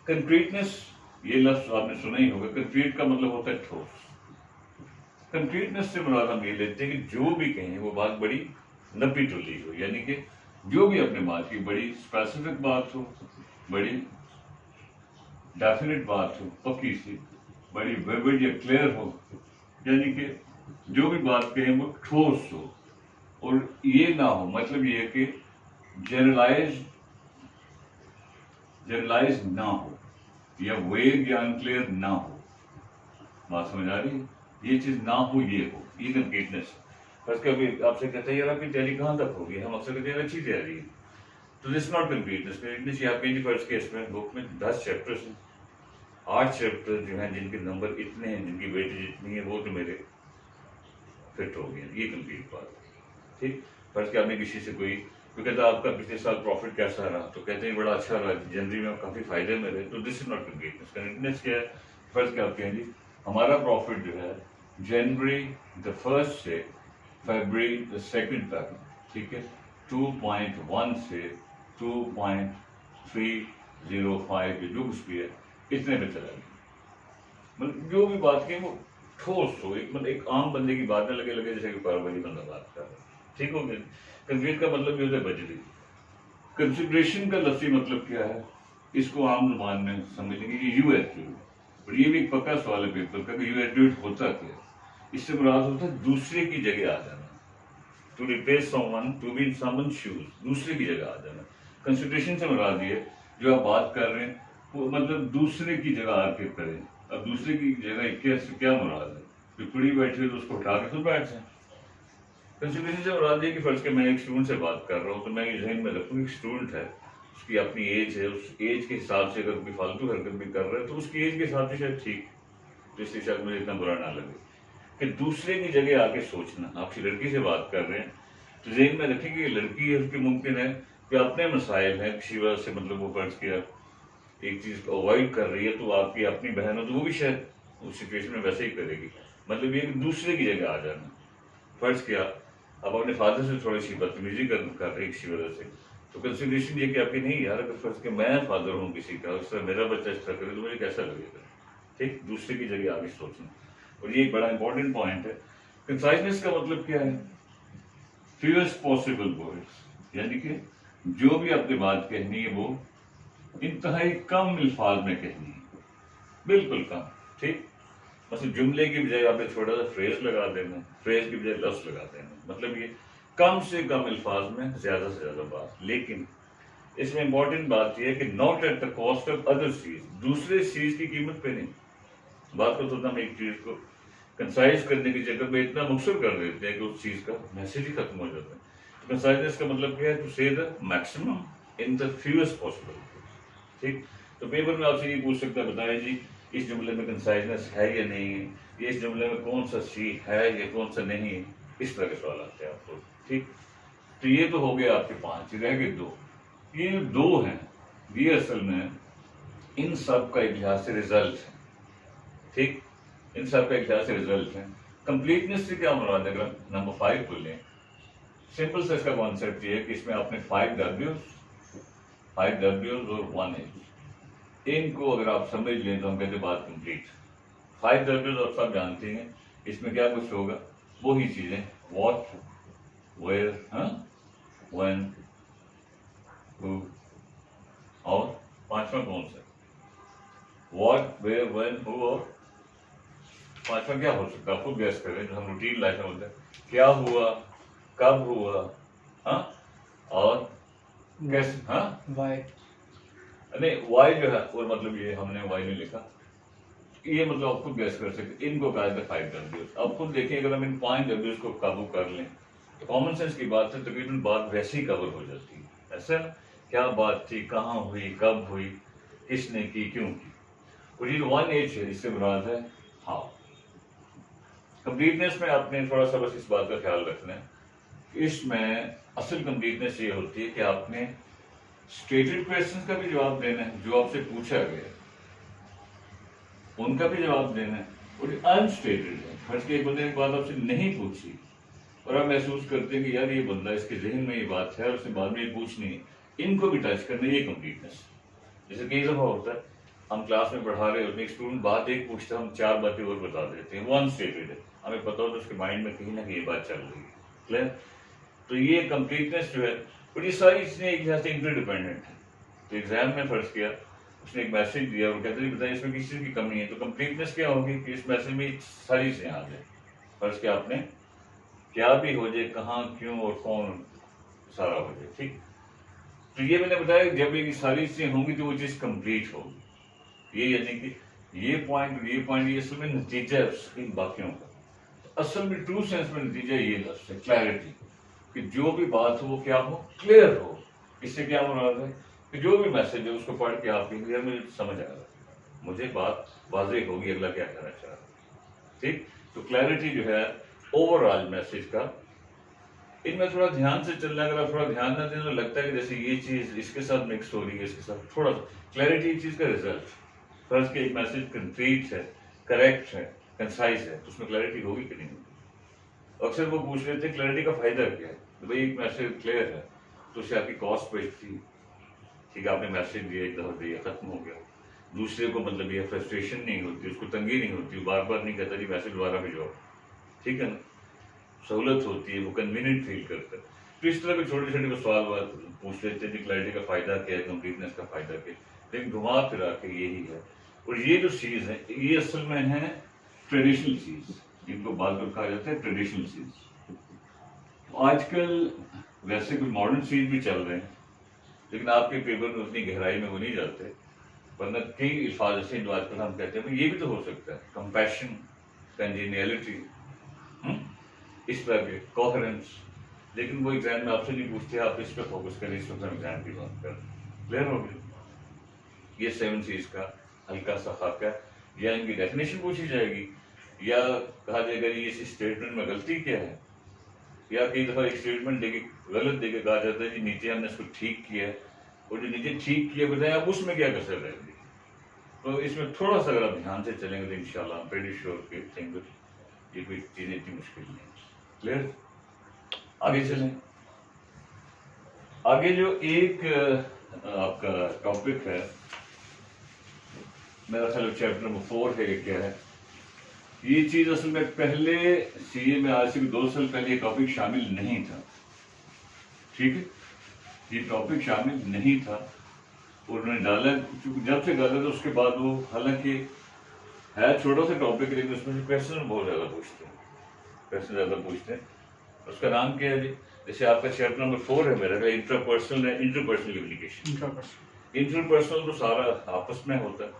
कंक्रीटनेस, ये लफ्ज आपने सुना ही होगा, कंक्रीट का मतलब होता है ठोस। कंक्रीटनेस से मुराद हम ये लेते हैं कि जो भी कहें वो बात बड़ी नपी तुली हो, यानी कि जो भी अपने बात की बड़ी स्पेसिफिक बात हो, बड़ी डेफिनेट बात हो, पक्की सी, बड़ी विविड या क्लियर हो, यानी कि जो भी बात कहें वो ठोस हो, और ये ना हो मतलब ये है कि जनरलाइज ना हो या वेग या अनक्लियर ना हो। बात समझ आ रही है? ये चीज ना हो, ये हो, ये कंप्लीटनेस। बस कभी आपसे कहते हैं यार आपकी तैयारी कहाँ तक होगी, हम अक्सर कहते हैं अच्छी तैयारी है, तो दिस नॉट कंप्लीटनेस। कंप्लीटनेस ये आपके फर्स्ट केस में बुक में 10 चैप्टर्स हैं, 8 चैप्टर जो हैं जिनके नंबर इतने हैं, जिनकी वेटेज इतनी है, वो तो मेरे फिट हो गए, ये कंप्लीट बात, ठीक। फर्ज कि आपने किसी से कोई कहता आपका पिछले साल प्रॉफिट कैसा रहा, तो कहते हैं बड़ा अच्छा रहा, जनवरी में काफी फायदे में रहे, तो this is not completeness. Completeness क्या है? फर्ज क्या आप कहेंगे हमारा प्रॉफिट जो है जनवरी द 1 से फरवरी द 2 तक, ठीक है, 2.1 से 2.305 जो कुछ भी है इतने में चला गया। मतलब जो भी बात की वो ठोस हो, एक मतलब एक आम बंदे की बात न लगे जैसे कि कारोबारी बंदा बात कर रहा है, ठीक हो गया। कंक्रीट का मतलब ये होता है बजरी। कंसिडरेशन का लफ्जी मतलब क्या है, इसको आम जुबान में समझ लेंगे कि यू एट्रीब्यूट, और ये भी एक पक्का सवाल है पेपर का कि यू एट्रीब्यूट होता क्या है। इससे मुराद होता है दूसरे की जगह आ जाना, to replace someone, to be in someone's shoes, दूसरे की जगह आ जाना। कंसिडरेशन से मुराद ये जो आप बात कर रहे हैं वो मतलब दूसरे की जगह आके करें। अब दूसरे की जगह क्या मुराद है, जो कुड़ी बैठी है तो उसको उठा के खुद बैठ जाए। कंसिडरेशन से मुराद ये कि फर्ज के मैं एक स्टूडेंट से बात कर रहा हूँ, तो मैं ये जहन में रखूँ एक स्टूडेंट है, उसकी अपनी एज है, उस एज के हिसाब से अगर कोई फालतू हरकत भी कर रहा है तो उसकी एज के हिसाब से शायद ठीक, तो इसलिए शायद मुझे इतना बुरा ना लगे। कि दूसरे की जगह आके सोचना, आप किसी लड़की से बात कर रहे हैं तो जहन में रखें कि लड़की है, उसकी मुमकिन है कि अपने मसाइल हैं किसी वजह से, मतलब वो फर्ज किया एक चीज को अवॉइड कर रही है, तो आपकी अपनी बहन हो तो वो भी शायद उस सिचुएशन में वैसे ही करेगी। मतलब ये कि दूसरे की जगह आ जाना। फर्ज किया अब अपने फादर से थोड़ी सी बदतमीजी कर रही है किसी वजह से, तो कंसिडरेशन ये कि आपकी नहीं यार, अगर फर्ज के मैं फादर हूँ किसी का, उस तरह मेरा बच्चा इस तरह करे तो मुझे कैसा लगेगा, ठीक, दूसरे की जगह आगे सोचना। और ये एक बड़ा इंपॉर्टेंट पॉइंट है। कंसाइजनेस का मतलब क्या है? फ्यूएस्ट पॉसिबल वर्ड्स, यानी कि जो भी आपने बात कहनी है वो इंतहाई कम अल्फाज में कहनी है, बिल्कुल कम, ठीक। मतलब जुमले की बजाय आपने छोटा सा फ्रेज लगा देना, फ्रेज की बजाय लफ्ज लगा देना, मतलब ये कम से कम अल्फाज में ज्यादा से ज्यादा बात। लेकिन इसमें इंपॉर्टेंट बात यह है कि not at the cost of other चीज, दूसरे चीज की कीमत पे नहीं। बात को थोड़ा हम एक चीज को कंसाइज करने की जगह में इतना मुख्तर कर देते हैं कि उस चीज का मैसेज ही खत्म हो जाता है। तो कंसाइजनेस का मतलब क्या है? टू से the maximum in the fewest possible, ठीक। तो पेपर में आपसे ये पूछ सकता है बताएं जी इस जुमले में कंसाइजनेस है या नहीं है, ये इस जुमले में कौन सा सी है या कौन सा नहीं है, इस तरह के सवाल आते हैं आपको, ठीक। तो ये तो हो गया आपके 5, रह गए 2। ये 2 हैं, ये असल में इन सब का एक लिहाज से रिजल्ट है, ठीक, इन सब का एक लिहाज से रिजल्ट है। कंप्लीटनेस से क्या मुराद है? अगर नंबर 5 को लें, सिंपल से इसका कॉन्सेप्ट ये है कि इसमें आपने 5 W's और 1 H, इनको अगर आप समझ लें तो हम कहते हैं बात कंप्लीट। 5 W's आप सब जानते हैं, इसमें क्या कुछ होगा, वो ही चीजें व्हाट, वेयर, व्हेन, हु, और 5वां कौन सा? व्हाट, वेयर, व्हेन, हु और पांचवा क्या हो सकता है, आपको गैस करें, जो हम रूटीन लाइफ में बोलते हैं, क्या हुआ, कब हुआ, हाँ, और कैसे, हाँ, वाई। नहीं वाई जो है, और मतलब ये हमने वाई नहीं लिखा, ये मतलब आप खुद गैस कर सकते, इनको कहा जाता है 5 डब्ल्यूज। अब खुद देखिए, अगर हम इन 5 डब्ल्यूज को काबू कर लें तो कॉमन सेंस की बात है, तकरीबन बात वैसे ही कवर हो जाती है। ऐसा ना, क्या बात थी, कहाँ हुई, कब हुई, किसने की, क्यों की। और ये 1H है, इससे मुराद है हाउ। कंप्लीटनेस में आपने थोड़ा सा बस इस बात का ख्याल रखना है, इसमें असल कंप्लीटनेस ये होती है कि आपने स्टेटेड क्वेश्चंस का भी जवाब देना है, जो आपसे पूछा गया उनका भी जवाब देना है, और अनस्टेटेड है, फर्ज के एक बंदे ने बात आपसे नहीं पूछी और आप महसूस करते हैं कि यार ये बंदा, इसके जहन में ये बात है और उसने बाद में ये पूछनी है, इनको भी टच करना, ये कंप्लीटनेस। जैसे कई दफा होता है, हम क्लास में पढ़ा रहे होते हैं, एक स्टूडेंट बात एक पूछता है, हम 4 बातें और बता देते हैं, वो अनस्टेटेड है, हमें पता होता है उसके माइंड में कहीं ना कहीं ये बात चल रही है। क्लियर? तो ये कंप्लीटनेस जो है, और ये सारी चीजें एक जैसे इंटरडिपेंडेंट है। तो एग्जाम में फर्ज किया, उसने एक मैसेज दिया और कहते हैं बताइए इसमें किस चीज की कमी है, तो कंप्लीटनेस क्या होगी कि इस मैसेज में सारी चीजें आ जाए। फर्ज किया आपने, क्या भी हो जाए, कहाँ, क्यों और कौन, सारा हो जाए, ठीक। तो ये मैंने बताया, जब ये सारी चीजें होंगी तो वो चीज कंप्लीट होगी। ये यानी कि ये पॉइंट ये असल में नतीजा है इन बाकियों का। असल में ट्रू सेंस में नतीजा ये लफ्ज है, क्लैरिटी, कि जो भी बात हो वो क्या हो, क्लियर हो। इससे क्या मुराद है कि जो भी मैसेज है उसको पढ़ के आप कहेंगे यार मुझे समझ आ रहा, मुझे बात वाज़ेह होगी अगला क्या कहना चाह रहा है, ठीक। तो क्लैरिटी जो है ओवरऑल मैसेज का, इनमें थोड़ा ध्यान से चलना, अगर आप थोड़ा ध्यान ना दें तो लगता है कि जैसे ये चीज इसके साथ मिक्स हो रही है, इसके साथ थोड़ा सा क्लैरिटी एक चीज का रिजल्ट। फर्ज के एक मैसेज कंप्लीट है, करेक्ट है, कंसाइज है, तो उसमें क्लैरिटी होगी कि नहीं होगी। अक्सर वो पूछ लेते हैं क्लैरिटी का फायदा क्या है, तो भाई एक मैसेज क्लियर है तो उससे आपकी कॉस्ट बचती है, ठीक है, आपने मैसेज दिया, एक दफा दिया, खत्म हो गया। दूसरे को मतलब ये फ्रस्ट्रेशन नहीं होती, उसको तंगी नहीं होती, बार बार नहीं कहता जी मैसेज दोबारा भिजवाओ, ठीक है ना, सहूलत होती है, वो कन्वीनियंट फील करता है। तो इस तरह के छोटे छोटे सवाल पूछ लेते हैं, क्लैरिटी का फायदा क्या है, कंप्लीटनेस का फायदा क्या है, लेकिन घुमा फिरा के यही है। और ये जो चीज है ये असल में है ट्रेडिशनल चीज, जिनको बात कर कहा जाता है ट्रेडिशनल चीज। आजकल वैसे कुछ मॉडर्न चीज भी चल रहे हैं, लेकिन आपके पेपर में उतनी गहराई में वो नहीं जाते, वरना कई अल्फाज ऐसे जो आजकल हम कहते हैं ये भी तो हो सकता है, कंपैशन, कंजेनियलिटी, इस तरह के कोहेरेंस, लेकिन वो एग्जाम में आपसे नहीं पूछते, आप इस पर फोकस करें, इस वक्त हम एग्जाम की बात करें। क्लियर हो गया? ये 7 चीज का हल्का सा खाका, या इनकी डेफिनेशन पूछी जाएगी, या कहा जाएगा ये इस स्टेटमेंट में गलती क्या है, या कई दफा एक स्टेटमेंट देके गलत देके कहा जाता है जी नीचे हमने इसको ठीक किया है, और जो नीचे ठीक किया बताया अब उसमें क्या कसर रहेगी। तो इसमें थोड़ा सा अगर आप ध्यान से चलेंगे तो इंशाल्लाह आई एम प्रीटी श्योर कि ये कोई चीजें इतनी मुश्किल नहीं। क्लियर? आगे चलें। आगे जो एक आपका टॉपिक है, मेरा ख्याल चैप्टर नंबर 4 है, क्या है ये चीज, असल में पहले सीए में आज से 2 साल पहले ये टॉपिक शामिल नहीं था, ठीक है, ये टॉपिक शामिल नहीं था, और उन्होंने डाला, जब से डाला तो उसके बाद वो, हालांकि है छोटा सा टॉपिक, लेकिन उसमें से क्वेश्चन बहुत ज्यादा पूछते हैं, क्वेश्चन ज्यादा पूछते हैं। उसका नाम क्या है जी? जैसे आपका चैप्टर नंबर 4 है मेरा, इंटरपर्सनल है, इंटरपर्सनल कम्युनिकेशन। इंटरपर्सनल तो सारा आपस में होता है।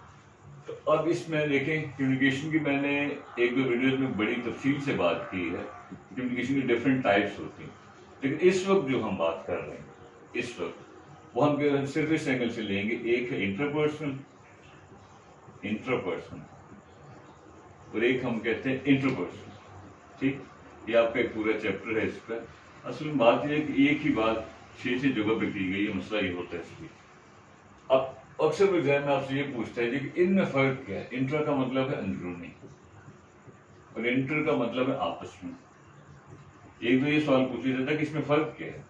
तो अब इसमें देखें, कम्युनिकेशन की मैंने 1-2 वीडियोज में बड़ी तफसील से बात की है, कम्युनिकेशन की डिफरेंट टाइप्स होती हैं, लेकिन इस वक्त जो हम बात कर रहे हैं, इस वक्त वो हम सिर्फ इस एंगल से लेंगे। एक है इंटरपर्सनल, और एक हम कहते हैं इंटरपर्सनल, ठीक। ये आपका एक पूरा चैप्टर है इस पर। असल में बात यह है कि एक ही बात 6 जगह पे की गई है, मसला ये होता है इसलिए। अब अक्सर एग्जाम में आपसे ये पूछता है जी कि इनमें फर्क क्या है। इंटर का मतलब है अंदरूनी, और इंटर का मतलब है आपस में। एक तो ये सवाल पूछा जाता है कि इसमें फर्क क्या है,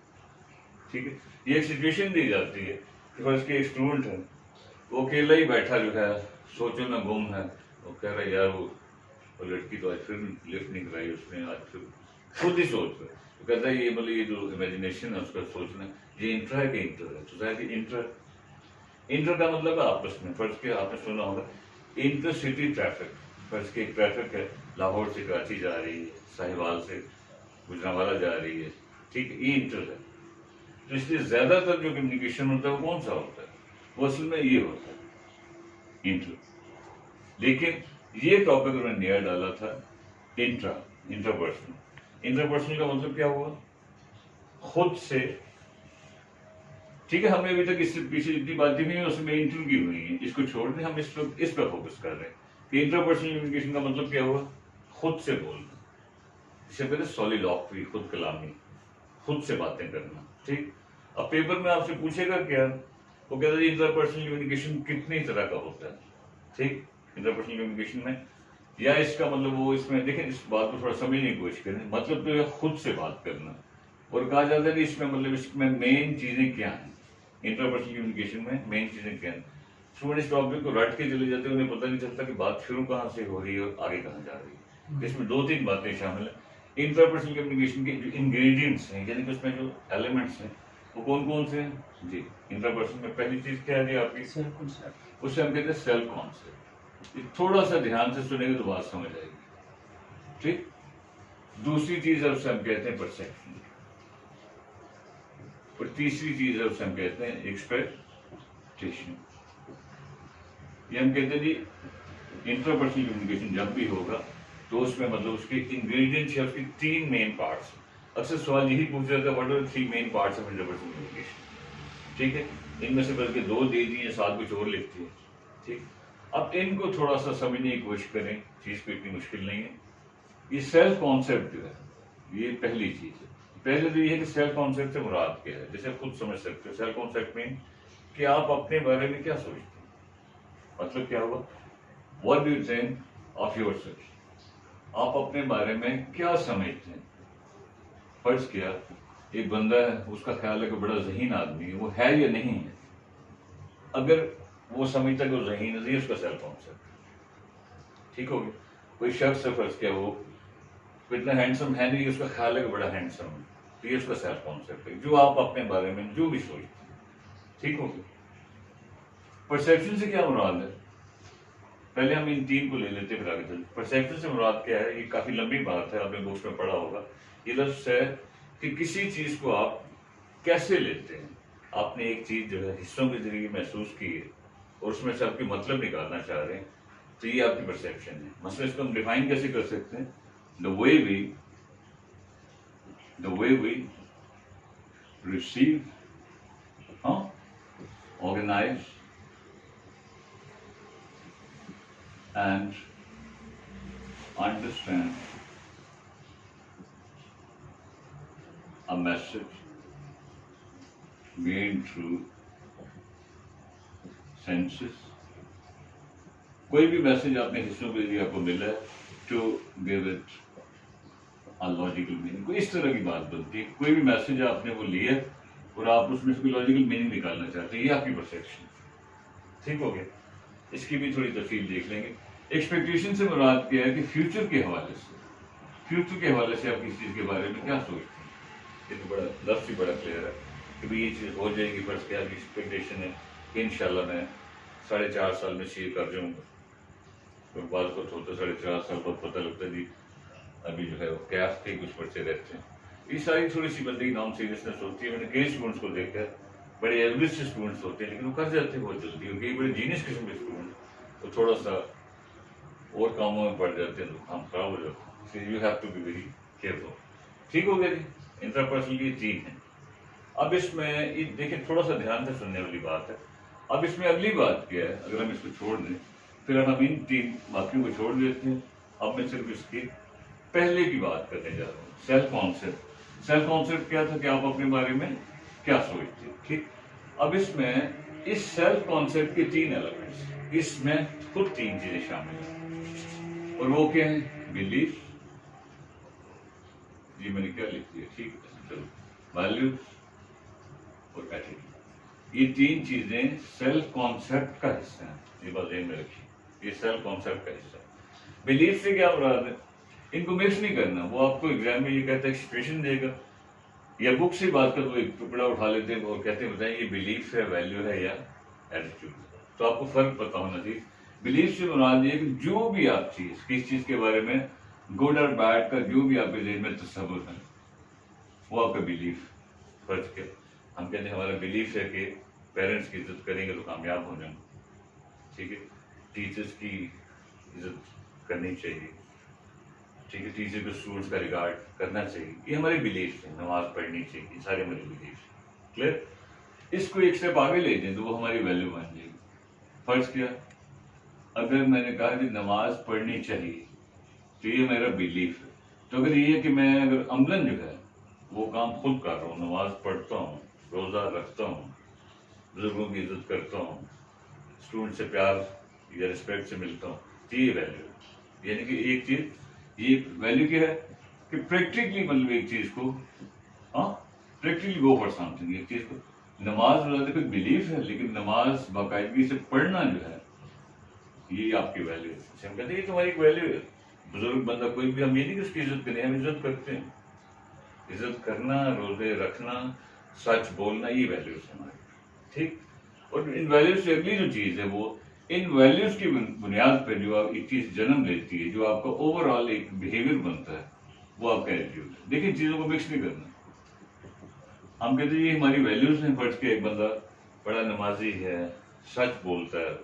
ठीक है। ये एक सिचुएशन दी जाती है कि फर्स्ट के एक स्टूडेंट है, वो अकेला ही बैठा जो है सोचों में गुम है, वो कह रहा है यार वो लड़की तो आज फिर लिफ्ट नहीं कराई उसने, आज फिर खुद ही सोच रहा है, तो कहता है ये मतलब ये जो इमेजिनेशन है उसका सोचना, ये इंटर है कि इंटर है, तो जाहिर है इंटर का मतलब है आपस में। फर्ज के आपने सुना होगा इंटर सिटी ट्रैफिक, फर्ज के एक ट्रैफिक है लाहौर से कराची जा रही है, साहिवाल से गुजरांवाला जा रही है, ठीक है, ये इंटर है। तो इसलिए ज्यादातर जो कम्युनिकेशन होता है वो कौन सा होता है, वो असल में ये होता है इंटर। लेकिन ये टॉपिक उन्होंने नया डाला था इंट्रापर्सनल। इंट्रापर्सनल का मतलब क्या हुआ, खुद से, ठीक है, हमने अभी तक इससे पीछे जितनी बातें हुई हैं उसमें इंटर की हुई हैं, इसको छोड़ दें, हम इस पर फोकस कर रहे हैं कि इंट्रापर्सनल कम्युनिकेशन का मतलब क्या हुआ, खुद से बोलना, जिसे कहते हैं सॉलिलॉक्वी, खुद कलामी, खुद से बातें करना, ठीक। अब पेपर में आपसे पूछेगा क्या, वो कहता है इंट्रापर्सनल कम्युनिकेशन कितनी तरह का होता है, ठीक, इंट्रापर्सनल कम्युनिकेशन में, या इसका मतलब वो इसमें देखें, इस बात को थोड़ा समझने की कोशिश करें, मतलब तो है खुद से बात करना, और कहा जाता है कि इसमें मतलब इसमें मेन चीजें क्या हैं, इंट्रापर्सनल कम्युनिकेशन में मेन चीजें क्या हैं। स्टूडेंट इस टॉपिक को रट के चले जाते हैं, उन्हें पता नहीं चलता कि बात शुरू कहाँ से हो रही है और आगे कहाँ जा रही है। इसमें 2-3 बातें शामिल है। इंट्रापर्सनल कम्युनिकेशन के जो इंग्रेडिएंट्स हैं, यानी कि उसमें जो एलिमेंट्स हैं वो कौन कौन से हैं जी। इंट्रापर्सनल में पहली चीज क्या है जी आपकी, सेल्फ कॉन्सेप्ट, उससे हम कहते हैं सेल्फ कॉन्सेप्ट। थोड़ा सा ध्यान से सुनेंगे तो बात समझ आएगी, ठीक। दूसरी चीज है उससे हम कहते हैं परसेप्शन, और तीसरी चीज है उसे हम कहते हैं एक्सपेक्टेशन। ये हम कहते हैं जी इंट्रापर्सनल कम्युनिकेशन जब भी होगा तो उसमें मतलब उसके इंग्रेडिएंट्स या उसकी 3 मेन पार्ट्स। अक्सर सवाल यही पूछ जाता है, what are the 3 main parts of intrapersonal communication, ठीक है। इनमें से बल्कि 2 दे दिए, 7 कुछ और लिखती है, ठीक। अब इनको थोड़ा सा समझने की कोशिश करें, चीज को इतनी मुश्किल नहीं है। ये सेल्फ कॉन्सेप्ट जो है ये पहली चीज है। पहले तो ये है कि सेल्फ कॉन्सेप्ट से मुराद क्या है, जैसे खुद समझ सकते हो। सेल्फ कॉन्सेप्ट में कि आप अपने बारे में क्या सोचते हैं, मतलब क्या हुआ, what do you think of yourself, आप अपने बारे में क्या समझते हैं। फर्ज किया एक बंदा है, उसका ख्याल है कि बड़ा ज़हीन आदमी है, वो है या नहीं है। अगर वो समझता है कि वो ज़हीन है, उसका सेल्फ कॉन्सेप्ट, ठीक हो गया। कोई शख्स है, फर्ज किया वो इतना हैंडसम है नहीं, उसका ख्याल है कि बड़ा हैंडसम है, तो ये उसका सेल्फ कॉन्सेप्ट है, जो आप अपने बारे में जो भी सोचते हैं, ठीक हो गया। परसेप्शन से क्या मुराद है, पहले हम इन 3 को ले लेते हैं फिर आगे चलते। परसेप्शन से मुराद क्या है, ये काफी लंबी बात है, आपने बुक्स में पढ़ा होगा। ये लफ्ज़ है कि किसी चीज को आप कैसे लेते हैं। आपने एक चीज जो है हिस्सों के जरिए महसूस की है और उसमें से आपके मतलब निकालना चाह रहे हैं, तो ये आपकी परसेप्शन है। मतलब इसको हम डिफाइन कैसे कर सकते हैं, the way we receive, organize and understand a message gained through senses। कोई भी मैसेज आपने हिस्सों के लिए आपको मिला है, to give it a logical meaning, कोई इस तरह की बात बनती है। कोई भी मैसेज आपने वो लिया और आप उसमें से कोई लॉजिकल मीनिंग निकालना चाहते हैं, ये आपकी परसेप्शन, ठीक हो गया। इसकी भी थोड़ी तफसील देख लेंगे। एक्सपेक्टेशन से मुराद क्या है कि फ्यूचर के हवाले से, फ्यूचर के हवाले से आप किसी चीज़ के बारे में क्या सोचते हैं। ये तो बड़ा लफ्ज़ ही बड़ा क्लियर है कि भाई ये चीज़ हो जाएगी, फर्ज क्या आपकी एक्सपेक्टेशन है कि इंशाल्लाह मैं 4.5 साल में शेयर कर जाऊँगा। तो बात को होता 4.5 साल बाद पता लगता है जी अभी जो है वो कैफ के कुछ पर्चे रहते हैं। ये सारी थोड़ी सी बंदे की नॉन सीरियसनेस होती है। मैंने कई स्टूडेंट्स को देखा है, बड़े एवरेज स्टूडेंट्स होते हैं लेकिन वो कर जाते हैं बहुत जल्दी, और कई बड़े जीनियस किस्म के स्टूडेंट तो थोड़ा सा और कामों में पड़ जाते हैं तो काम खराब हो जाता है। You have to be very careful, ठीक हो गया जी। इंट्रापर्सनल की 3 है। अब इसमें देखिए थोड़ा सा ध्यान से सुनने वाली बात है। अब इसमें अगली बात क्या है, अगर हम इसको छोड़ दें फिर हम इन 3 बाकियों को छोड़ देते हैं। अब मैं सिर्फ इसकी पहले की बात करने जा रहा हूँ, सेल्फ कॉन्सेप्ट। सेल्फ कॉन्सेप्ट क्या था कि आप अपने बारे में क्या सोचते हैं, ठीक। अब इसमें इस सेल्फ कॉन्सेप्ट के 3 एलिमेंट्स, इसमें खुद 3 चीजें शामिल हैं, और वो क्या है, बिलीफ, ये मैंने क्या लिख दिया, ठीक है चलो, वैल्यूज और एटीट्यूड। ये 3 चीजें सेल्फ कॉन्सेप्ट का हिस्सा है, ये बात ध्यान में रखिए, ये सेल्फ कॉन्सेप्ट का हिस्सा है। बिलीफ से क्या मुराद है, इनको मिक्स नहीं करना। वो आपको एग्जाम में ये कहता है एक्सप्रेशन देगा या बुक से बात कर, वो एक टुकड़ा उठा लेते हैं और कहते हैं बताएं ये बिलीफ है, वैल्यू है या एटीट्यूड। तो आपको फर्क पता होना चाहिए। बिलीफ से मुराद ये कि जो भी आप चीज किस चीज के बारे में गुड और बैड का जो भी आपके जहन में तस्वुर है वो आपका बिलीफ। फर्ज के हम कहते हैं हमारा बिलीफ है कि पेरेंट्स की इज्जत करेंगे तो कामयाब हो जाएंगे, ठीक है। टीचर्स की इज्जत करनी चाहिए, ठीक है। टीचर को स्टूडेंट्स का रिगार्ड करना चाहिए, ये हमारे बिलीफ है। नमाज पढ़नी चाहिए, सारे हमारे बिलीफ। क्लियर? इसको एक स्टेप आगे ले जाए तो वो हमारी वैल्यू बन जाएगी। फर्ज किया, अगर मैंने कहा कि नमाज पढ़नी चाहिए तो ये मेरा बिलीफ है। तो अगर ये कि मैं अगर अमलन जो है वो काम खुद कर रहा हूँ, नमाज पढ़ता हूँ, रोज़ा रखता हूँ, बुजुर्गों की इज्जत करता हूँ, स्टूडेंट से प्यार या रिस्पेक्ट से मिलता हूँ, तो ये वैल्यू है। यानी कि एक चीज़ ये वैल्यू क्या है कि प्रैक्टिकली मतलब एक चीज़ को, हाँ, प्रैक्टिकली गो फॉर समथिंग। एक चीज़ को नमाज रोज़ा कोई बिलीफ है, लेकिन नमाज बाकायदगी से पढ़ना जो है ये आपकी वैल्यू है। हम कहते हैं ये तुम्हारी एक वैल्यू है। बुजुर्ग बंदा कोई भी, हम ये नहीं कि उसकी इज्जत करें, हम इज्जत करते हैं। इज्जत करना, रोजे रखना, सच बोलना, ये वैल्यूज है हमारी, ठीक। और इन वैल्यूज से अगली जो चीज़ है वो इन वैल्यूज की बुनियाद पर जो आप एक चीज़ जन्म लेती है, जो आपका ओवरऑल एक बिहेवियर बनता है, वो आपका एटीट्यूड है। देखिए चीज़ों को मिक्स नहीं करना। हम कहते हैं ये हमारी वैल्यूज हैं। फर्ज के एक बंदा बड़ा नमाजी है, सच बोलता है,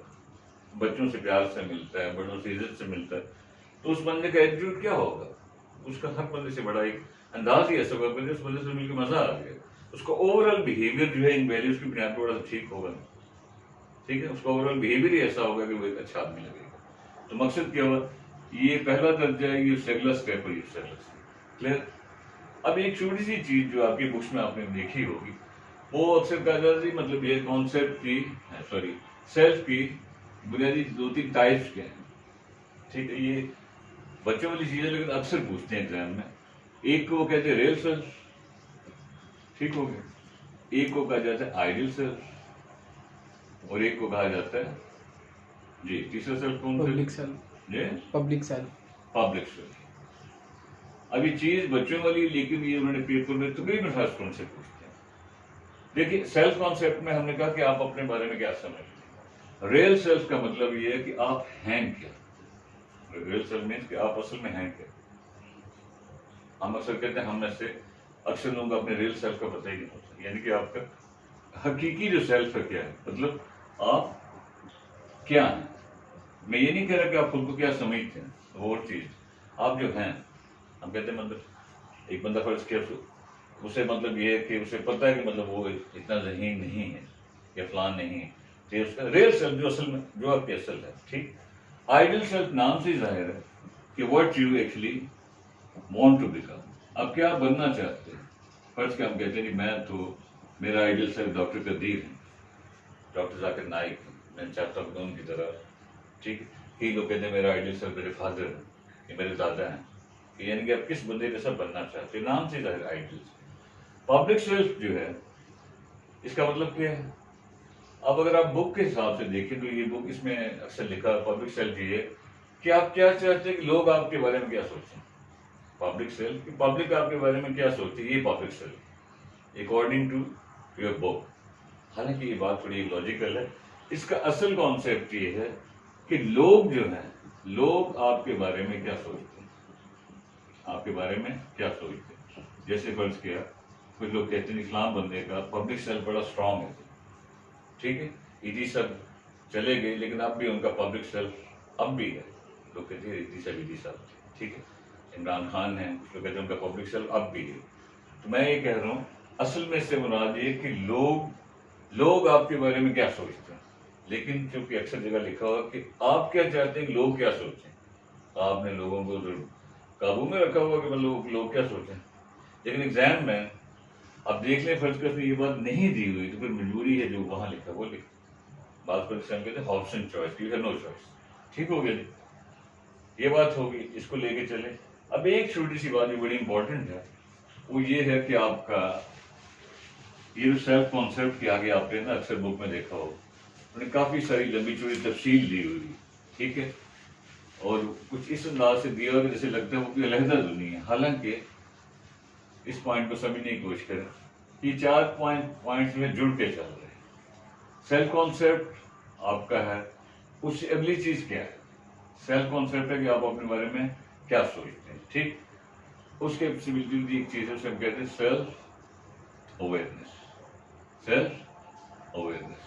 बच्चों से प्यार से मिलता है, बड़ों से इज्जत से मिलता है, तो उस बंदे का एटीट्यूड क्या होगा? उसका हर बंदे से बड़ा एक अंदाज ही ऐसा होगा, बंदे उस बंदे से मिलकर मजा आ गया। उसका ओवरऑल बिहेवियर जो है इन वैल्यूज की बुनियाद पर बड़ा ठीक होगा, ठीक है। उसका ओवरऑल बिहेवियर ही ऐसा होगा कि वो एक अच्छा आदमी लगेगा। तो मकसद क्या हुआ? ये पहला दर्जा है, ये सेगुलर स्टेप है, ये सेगुलर स्टेप। क्लियर? अब एक छोटी सी चीज जो आपकी बुक्स में आपने देखी होगी, वो अक्सर कहा जाता है, मतलब ये कॉन्सेप्ट की, सॉरी, सेल्फ की बुनियादी 2-3 टाइप्स के हैं, ठीक है। ये बच्चों वाली चीजें लेकिन अक्सर पूछते हैं एग्जाम में। एक को कहते हैं रियल सेल्फ, ठीक हो गया। एक को कहा जाता है आइडियल सेल्फ, और एक को कहा जाता है जी तीसरा सेल्फ कौन सा? Public self. जी पब्लिक सेल्फ। Public self. अब ये चीज बच्चों वाली, लेकिन ये उन्होंने पेपर में तकरीबन हर स्टूडेंट से पूछते हैं। देखिए सेल्फ कॉन्सेप्ट में हमने कहा कि आप अपने बारे में क्या समझते हैं। रियल सेल्फ का मतलब ये है कि आप हैं क्या। रियल सेल्फ मीन्स कि आप असल में हैं क्या। हम अक्सर कहते हैं हम में से अक्सर लोगों को अपने रियल सेल्फ का पता ही नहीं होता, यानी कि आपका हकीकी जो सेल्फ है क्या है, मतलब आप क्या हैं। मैं ये नहीं कह रहा कि आप खुद को क्या समझते हैं, वो और चीज। आप जो हैं, हम कहते हैं मतलब एक बंदा फर्ज किया, उसे मतलब ये है कि उसे पता है कि मतलब वो इतना ज़हीन नहीं है या फलान नहीं है, तो उसका रियल सेल्फ जो असल में जो आपकी असल है, ठीक। आइडियल सेल्फ नाम से ही जाहिर है कि what you actually want to become, अब क्या बनना चाहते हैं। फर्ज के हम कहते हैं कि मैं तो, मेरा आइडियल सेल्फ डॉक्टर कदीर है, डॉक्टर जाकिर नाइक है, मैं चाहता हूँ उनकी तरह, ठीक। कई लोग कहते हैं मेरा आइडियल सेल्फ मेरे फादर है, ये मेरे दादा हैं, यानी कि आप किस बंदे के साथ बनना चाहते हैं, नाम से जाहिर आइडियल। पब्लिक सेल्फ जो है इसका मतलब क्या है? अब अगर आप बुक के हिसाब से देखें तो ये बुक, इसमें अक्सर लिखा पब्लिक सेल्फ ये है कि आप क्या चाहते हैं कि लोग आपके बारे में क्या सोचें। पब्लिक सेल्फ कि पब्लिक आपके बारे में क्या सोचती है, ये public self according to your book. हालांकि ये बात थोड़ी लॉजिकल है। इसका असल कॉन्सेप्ट ये है कि लोग जो हैं, लोग आपके बारे में क्या सोचते हैं, आपके बारे में क्या सोचते हैं। जैसे फर्ज किया, कुछ लोग कहते हैं इस्लाम बंदे का पब्लिक सेल्फ बड़ा स्ट्रांग है, ठीक है। ईदी सब चले गए लेकिन अब भी उनका पब्लिक सेल्फ अब भी है। लोग कहते हैं ईदी साहब, ठीक है। इमरान खान है, कुछ लोग कहते हैं उनका पब्लिक सेल्फ अब भी है। तो मैं ये कह रहा हूँ असल में इससे मुराद ये कि लोग आपके बारे में क्या सोचते हैं, लेकिन क्योंकि अक्सर जगह लिखा हुआ कि आप क्या चाहते हैं लोग क्या सोचें, आपने लोगों को काबू में रखा हुआ कि मतलब लोग क्या सोचें। लेकिन एग्जाम में अब देख लें, फर्ज करते ये बात नहीं दी हुई तो फिर मजबूरी है जो वहां लिखा वो लिख। बात पर कहते हैं option choice, you have no choice, ठीक हो गया जी, ये बात होगी, इसको लेके चले। अब एक छोटी सी बात जो बड़ी इंपॉर्टेंट है वो ये है कि आपका ये जो सेल्फ कॉन्सेप्ट के आगे आपने ना अक्सर बुक में देखा हो, उन्होंने काफी सारी लंबी चौड़ी तफसील दी हुई, ठीक है। और कुछ इस अंदाज से दिया कि जैसे लगता है वो कोई अलहदा दुनिया है। हालांकि इस पॉइंट को समझने की कोशिश करें, ये 4 पॉइंट्स में जुड़ के चल रहे हैं। सेल्फ कॉन्सेप्ट आपका है, उससे अगली चीज क्या है? सेल्फ कॉन्सेप्ट है कि आप अपने बारे में क्या सोचते हैं, ठीक। उसके मिलती जुलती एक चीज है, उसे हम कहते हैं सेल्फ अवेयरनेस। सेल्फ अवेयरनेस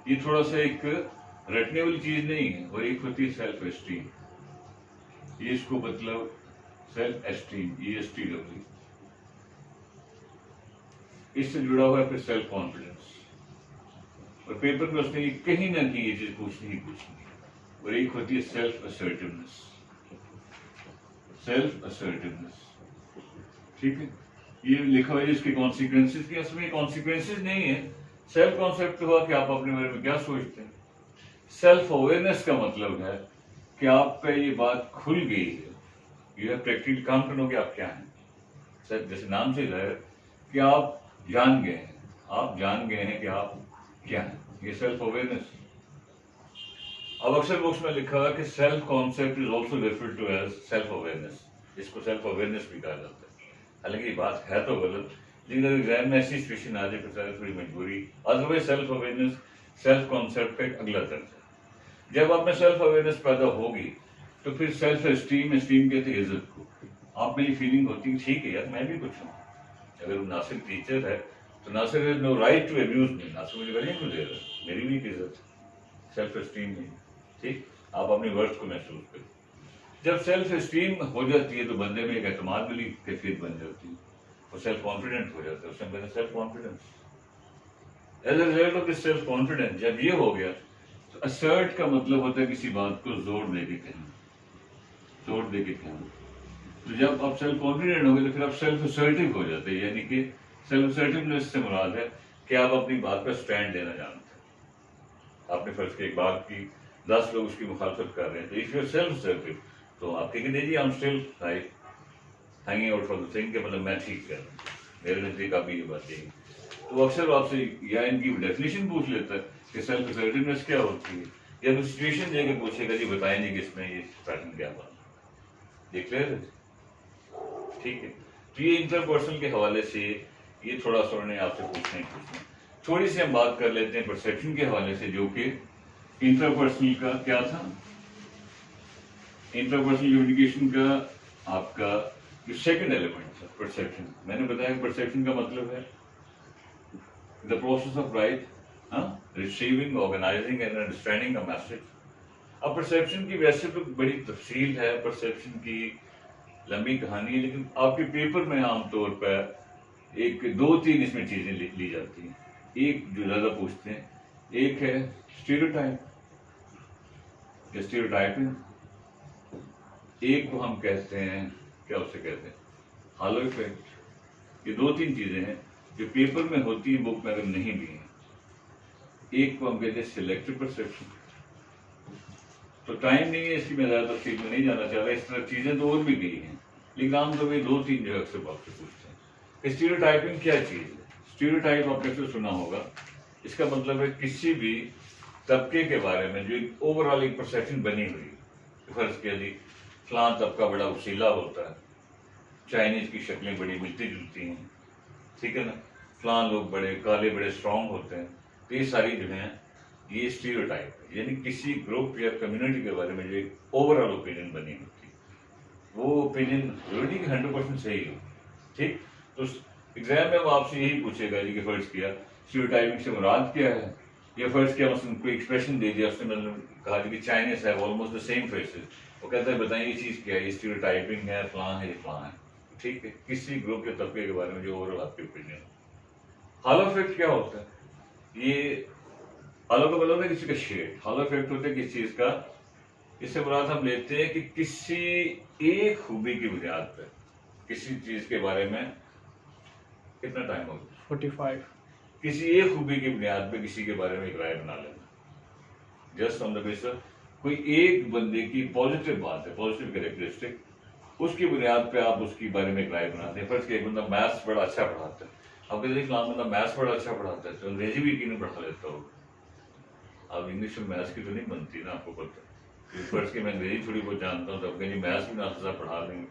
ये थोड़ा सा एक रटने वाली चीज नहीं है, और एक होती है सेल्फ एस्टीम। ये इसको मतलब सेल्फ एस्टीम, ESTW, इससे जुड़ा हुआ है फिर सेल्फ कॉन्फिडेंस। और पेपर में उसने कहीं ना कहीं ये चीज पूछनी ही पूछनी है। और एक होती है सेल्फ असर्टिवनेस। सेल्फ असर्टिवनेस, ठीक है। ये लिखा हुआ है इसके कॉन्सिक्वेंसेस की, असली कॉन्सिक्वेंसेस नहीं है। सेल्फ कॉन्सेप्ट हुआ कि आप अपने बारे में क्या सोचते हैं। सेल्फ अवेयरनेस का मतलब है कि आप पे ये बात खुल गई है, you have practically come to know कि आप क्या हैं। सर जैसे नाम से है कि आप जान गए हैं, आप जान गए हैं कि आप क्या हैं, ये सेल्फ अवेयरनेस। अब अक्सर बुक्स में लिखा है कि self concept is also referred to as self awareness, इसको सेल्फ अवेयरनेस भी कहा जाता है। हालांकि ये बात है तो गलत, लेकिन अगर एग्जाम में ऐसी सिचुएशन आ जाए फिर थोड़ी मजबूरी। Otherwise self awareness self concept का एक अगला दर्ज है। जब आप में सेल्फ अवेयरनेस पैदा होगी तो फिर सेल्फ एस्टीम, एस्टीम कहते हैं इज्जत को। आप में ये फीलिंग होती है ठीक है यार मैं भी कुछ हूँ। अगर नासिर टीचर है तो Nasir has no right to abuse me, Nasir मुझे गालियां क्यों दे रहा है, मेरी भी एक इज्जत है। सेल्फ एस्टीम नहीं, ठीक। आप अपनी वर्थ को महसूस करें। जब सेल्फ एस्टीम हो जाती है तो बंदे में एक एतमाद वाली कैफियत बन जाती है, वो सेल्फ कॉन्फिडेंट हो जाता है। उसमें कहते हैं self confidence. As a result of this self confidence जब ये हो गया तो असर्ट का मतलब होता है किसी बात को जोर दे के कहना, जोर दे के कहना। तो जब आप सेल्फ कॉन्फिडेंट हो गए तो फिर आप सेल्फ असर्टिव हो जाते हैं, यानी कि सेल्फ असर्टिवनेस से मुराद है कि आप अपनी बात का स्टैंड लेना जानते हैं। आपने फर्ज की एक बात की, 10 लोग उसकी मुखालफत कर रहे हैं, तो if you are self assertive तो आप कहेंगे नहीं जी I am still right, hanging out for the thing कि मतलब मैं ठीक कर रहा हूँ, मेरे नजदीक आप ये बात यही। तो अक्सर आपसे या इनकी डेफिनेशन पूछ लेता है कि सेल्फ असर्टिवनेस क्या होती है, या तो सिचुएशन देकर पूछेगा जी बताएं जी कि इसमें ये पैटर्न क्या बात देख ले, ठीक है। तो ये इंटरपर्सनल के हवाले से ये थोड़ा सा उन्होंने आपसे पूछना। थोड़ी सी हम बात कर लेते हैं परसेप्शन के हवाले से, जो कि इंटरपर्सनल का क्या था, इंटरपर्सनल कम्युनिकेशन का आपका जो सेकंड एलिमेंट था परसेप्शन। मैंने बताया परसेप्शन का मतलब है the process of right receiving, organizing and understanding a message. अब परसेप्शन की वैसे तो बड़ी तफसील है, परसेप्शन की लंबी कहानी है, लेकिन आपके पेपर में आमतौर पर एक 2-3 इसमें चीजें ली जाती हैं। एक जो ज्यादा पूछते हैं, एक है स्टीरियोटाइप या स्टीरियोटाइपिंग, एक को हम कहते हैं क्या उसे कहते हैं हालो इफेक्ट। ये 2-3 चीजें हैं जो पेपर में होती है, बुक में अगर नहीं भी है। एक को हम कहते हैं सिलेक्टिव परसेप्शन। तो टाइम नहीं है इसकी, मैं ज्यादा तफसील में नहीं जाना चाह रहा। इस तरह चीजें तो और भी गई हैं, लेकिन आमतौर पर 2-3 जो अक्सर आपसे पूछते हैं। स्टीरियोटाइपिंग क्या चीज है? स्टीरियोटाइप आपने अक्सर सुना होगा, इसका मतलब है किसी भी तबके के बारे में जो एक ओवरऑल एक परसेप्शन बनी हुई। फर्ज किया जी फलां तबका बड़ा वसीला होता है, चाइनीज की शक्लें बड़ी मिलती जुलती हैं, ठीक है ना, फलां लोग बड़े काले बड़े स्ट्रांग होते हैं। तो ये सारी जो हैं ये स्टीरियोटाइप है, यानी किसी ग्रुप या कम्युनिटी के बारे में जो एक ओवरऑल ओपिनियन बनी होती है, वो ओपिनियन जरूरी नहीं कि 100% सही हो, ठीक। तो एग्जाम में वो आपसे यही पूछेगा जी कि फर्ज किया स्टीरियोटाइपिंग से मुराद क्या है, या फर्ज किया मसलन कोई एक्सप्रेशन दे दिया, उसने मतलब कहा कि चाइनीज है ऑलमोस्ट द सेम फेसेस, वो कहता है बताएं ये चीज क्या है, ये स्टीरियोटाइपिंग है, फलां है, ये फलां है, ठीक है। किसी ग्रुप या तबके के बारे में जो ओवरऑल आपकी ओपिनियन। हॉलो इफेक्ट क्या होता है? ये हॉलो का मतलब होता है किसी का शेड, हॉलो इफेक्ट होता है किसी चीज का, इससे मुराद हम लेते हैं कि किसी एक खूबी की बुनियाद पर किसी चीज के बारे में कितना टाइम हो गया 45। किसी एक खूबी की बुनियाद पे किसी के बारे में एक राय बना लेना, जस्ट ऑन द बेसिस कोई एक बंदे की पॉजिटिव बात है, पॉजिटिव कैरेक्टरिस्टिक, उसकी बुनियाद पे आप उसके बारे में एक राय बनाते हैं। फर्ज के एक बंदा मैथ्स बड़ा अच्छा पढ़ाता है, आप कहते हैं फलां बंदा मैथ्स बड़ा अच्छा पढ़ाता है, तो अंग्रेजी भी यकीन पढ़ा लेता होगा। अब इंग्लिश में मैथ्स की तो नहीं बनती ना, आपको पता है। फर्ज के मैं अंग्रेजी थोड़ी बहुत जानता हूँ, तो अब कहीं मैथ्स भी ना पढ़ा देंगे,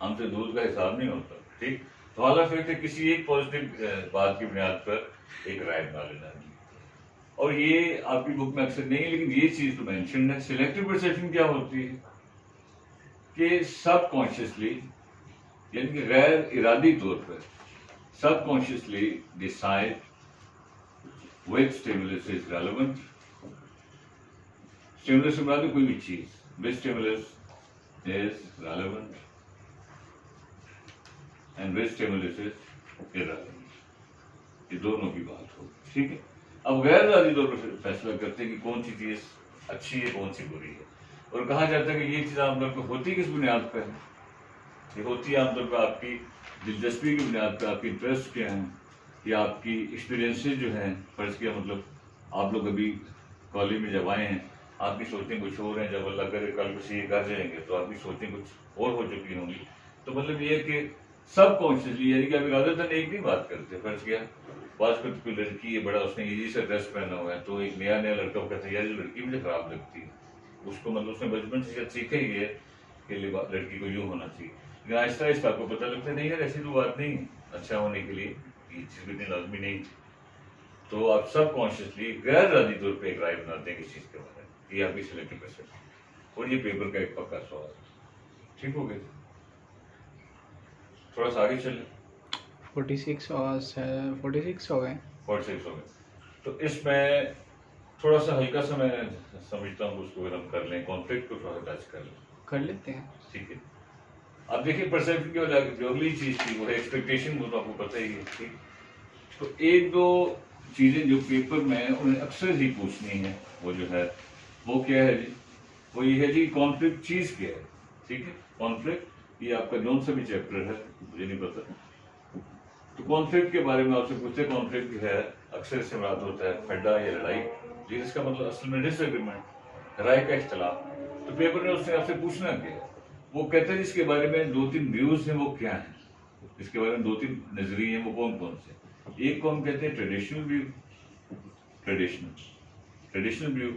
हमसे दूध का हिसाब नहीं होता, ठीक। तो हाल फिर है किसी एक पॉजिटिव बात की बुनियाद पर एक राय बना लेना। और ये आपकी बुक में अक्सर नहीं, लेकिन ये चीज तो मेंशन है। सिलेक्टिव परसेप्शन क्या होती है? कि सबकॉन्शियसली यानी कि गैर इरादी तौर पर subconsciously decide which stimulus is relevant. Stimulus से मुराद है कोई भी चीज, which stimulus is relevant and which stimulus is irrelevant. ये दोनों की बात हो, ठीक है। अब गैर इरादी तौर पर फैसला करते हैं कि कौन सी चीज अच्छी है, कौन सी बुरी है, और कहा जाता है कि ये चीज आमतौर पर होती किस बुनियाद पर है? ये होती है आमतौर पर आपकी दिलचस्पी की बुनियाद पर, आपकी इंटरेस्ट क्या है, या आपकी एक्सपीरियंसेस जो हैं। फर्ज किया मतलब आप लोग अभी कॉलेज में जब आए हैं, आपकी सोचें कुछ और हैं, जब अल्लाह करे कल कुछ ये कर जाएंगे तो आपकी सोचें कुछ और हो चुकी होंगी। तो मतलब ये है कि सब कॉन्शियसली, यानी कि आप इरादतन एक नहीं बात करते। फर्ज किया पास पर कोई लड़की है, बड़ा उसने इजी सा ड्रेस पहना हुआ है, तो एक नया नया लड़का कहता है यार ये लड़की मुझे खराब लगती है, उसको मतलब उसने बचपन से शायद सीखा ही है कि लड़की को यूँ होना चाहिए, लेकिन आहिस्ता आहिस्ता आपको पता लगता है नहीं यार ऐसी तो बात नहीं है, अच्छा होने के लिए ये चीज़ इतनी लाजमी नहीं। तो आप सब कॉन्शियसली गैर इरादी तौर पर एक राय बनाते हैं किसी चीज़ के बारे में, ये आपकी सिलेक्टिव परसेप्शन। और ये पेपर का एक पक्का सवाल है, ठीक हो गया। थोड़ा सा आगे चले, 46 आवर्स है, 46 हो गए। 46 हो गए। तो इसमें थोड़ा सा हल्का सा मैं समझता हूँ उसको अगर हम कर लें, कॉन्फ्लिक्ट को थोड़ा टच कर लेते हैं, ठीक है। अब देखिए परसेप्शन की वजह जो अगली चीज थी वो है एक्सपेक्टेशन, वो तो आपको पता ही है, ठीक। तो एक दो चीजें जो पेपर में उन्हें अक्सर ही पूछनी है, वो जो है वो क्या है जी, वो ये है जी कॉन्फ्लिक्ट चीज क्या है, ठीक है। कॉन्फ्लिक्ट ये आपका जौन सा भी चैप्टर है मुझे नहीं पता। तो कॉन्फ्लिक्ट के बारे में आपसे पूछते हैं, कॉन्फ्लिक्ट जो है अक्सर इस्तेमाल होता है फड्डा या लड़ाई, जिसका मतलब असल में डिसएग्रीमेंट, राय का इख्तलाफ। तो पेपर में उसने आपसे पूछना क्या है, वो कहते हैं इसके बारे में दो तीन व्यूज हैं, वो क्या है, इसके बारे में दो तीन नजरिए हैं, वो कौन कौन से। एक को हम कहते हैं ट्रेडिशनल व्यू, ट्रेडिशनल व्यू।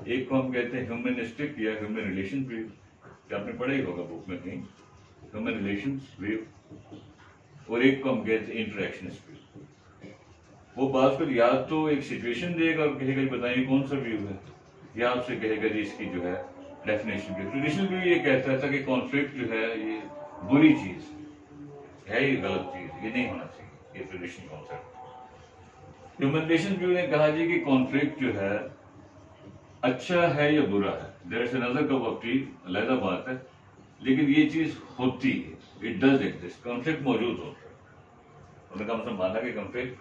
एक को हम कहते हैं ह्यूमनिस्टिक या ह्यूमन रिलेशन व्यू, आपने पढ़ा ही होगा बुक में कहीं, ह्यूमन रिलेशन व्यू। और एक को हम कहते हैं इंटरेक्शनिस्ट व्यू। वो बात कर या तो एक सिचुएशन देगा और कहेगा बताइए कौन सा व्यू है, या आपसे कहेगा जी इसकी जो है डेफिनेशन व्यू। ट्रेडिशनल व्यू ये कहता था कि कॉन्फ्लिक्ट जो है ये बुरी चीज है, ये गलत चीज, ये नहीं होना चाहिए, ये traditional concept. Human relation view ने कहा जी कि कॉन्फ्लिक्ट जो है अच्छा है या बुरा है, there is another cup of tea, अलग बात है, लेकिन ये चीज होती है, इट डज एग्जिस्ट, कॉन्फ्लिक्ट मौजूद होता है। उन्होंने कहा मतलब माना कि कॉन्फ्लिक्ट,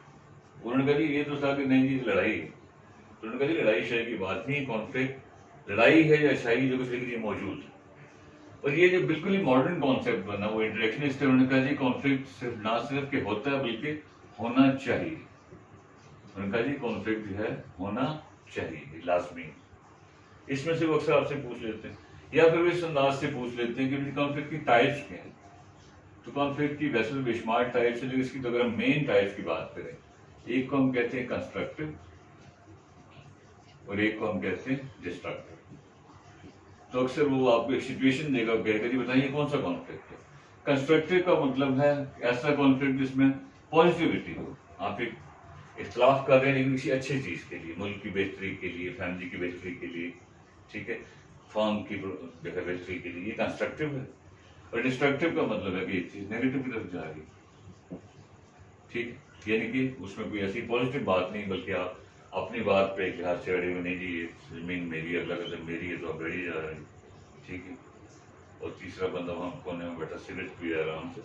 उन्होंने कहा जी ये तो था कि नहीं जी लड़ाई है, तो उन्होंने कहा जी लड़ाई शाही की बात नहीं, कॉन्फ्लिक्ट लड़ाई है या शाही जो कुछ लेकिन ये मौजूद है। और ये जो बिल्कुल ही मॉडर्न कॉन्सेप्ट बना वो इंटरेक्शनिस्ट है, उन्होंने कहा जी कॉन्फ्लिक्ट सिर्फ ना सिर्फ के होता है बल्कि होना चाहिए। उन्होंने कहा जी कॉन्फ्लिक्ट जो है होना चाहिए, लाजमी। इसमें से वो अक्सर आपसे पूछ लेते हैं, या फिर इस अंदाज से पूछ लेते हैं कि कॉन्फ्लिक्ट की टाइप्स क्या है। तो कॉन्फ्लिक्ट की वैसे बेशुमार टाइप्स है, लेकिन इसकी तो अगर हम मेन टाइप्स की बात करें, एक को हम कहते हैं कंस्ट्रक्टिव और एक को हम कहते हैं डिस्ट्रक्टिव। तो अक्सर वो आपको एक सिचुएशन देगा, कहेगा जी बताइए कौन सा कॉन्फ्लिक्ट है। कंस्ट्रक्टिव का मतलब है ऐसा कॉन्फ्लिक्ट जिसमें पॉजिटिविटी हो, आप एक इख्तलाफ कर रहे हैं लेकिन किसी अच्छी चीज के लिए, मुल्क की बेहतरी के लिए, फैमिली की बेहतरी के लिए, ठीक है, फर्म की बेहतरी के लिए, ये कंस्ट्रक्टिव है। और डिस्ट्रक्टिव का मतलब है कि ये चीज नेगेटिव की तरफ जा रही है, ठीक, यानी कि उसमें कोई ऐसी पॉजिटिव बात नहीं, बल्कि आप अपनी बात पे एक लिहाज से अड़े हुए, नहीं जी ये जमीन मेरी है, अगला कदम मेरी है, तो आप गड़ी जा रहे हैं, ठीक है। और तीसरा बंदा वहां कोने में बैठा सिगरेट पी रहा आराम से।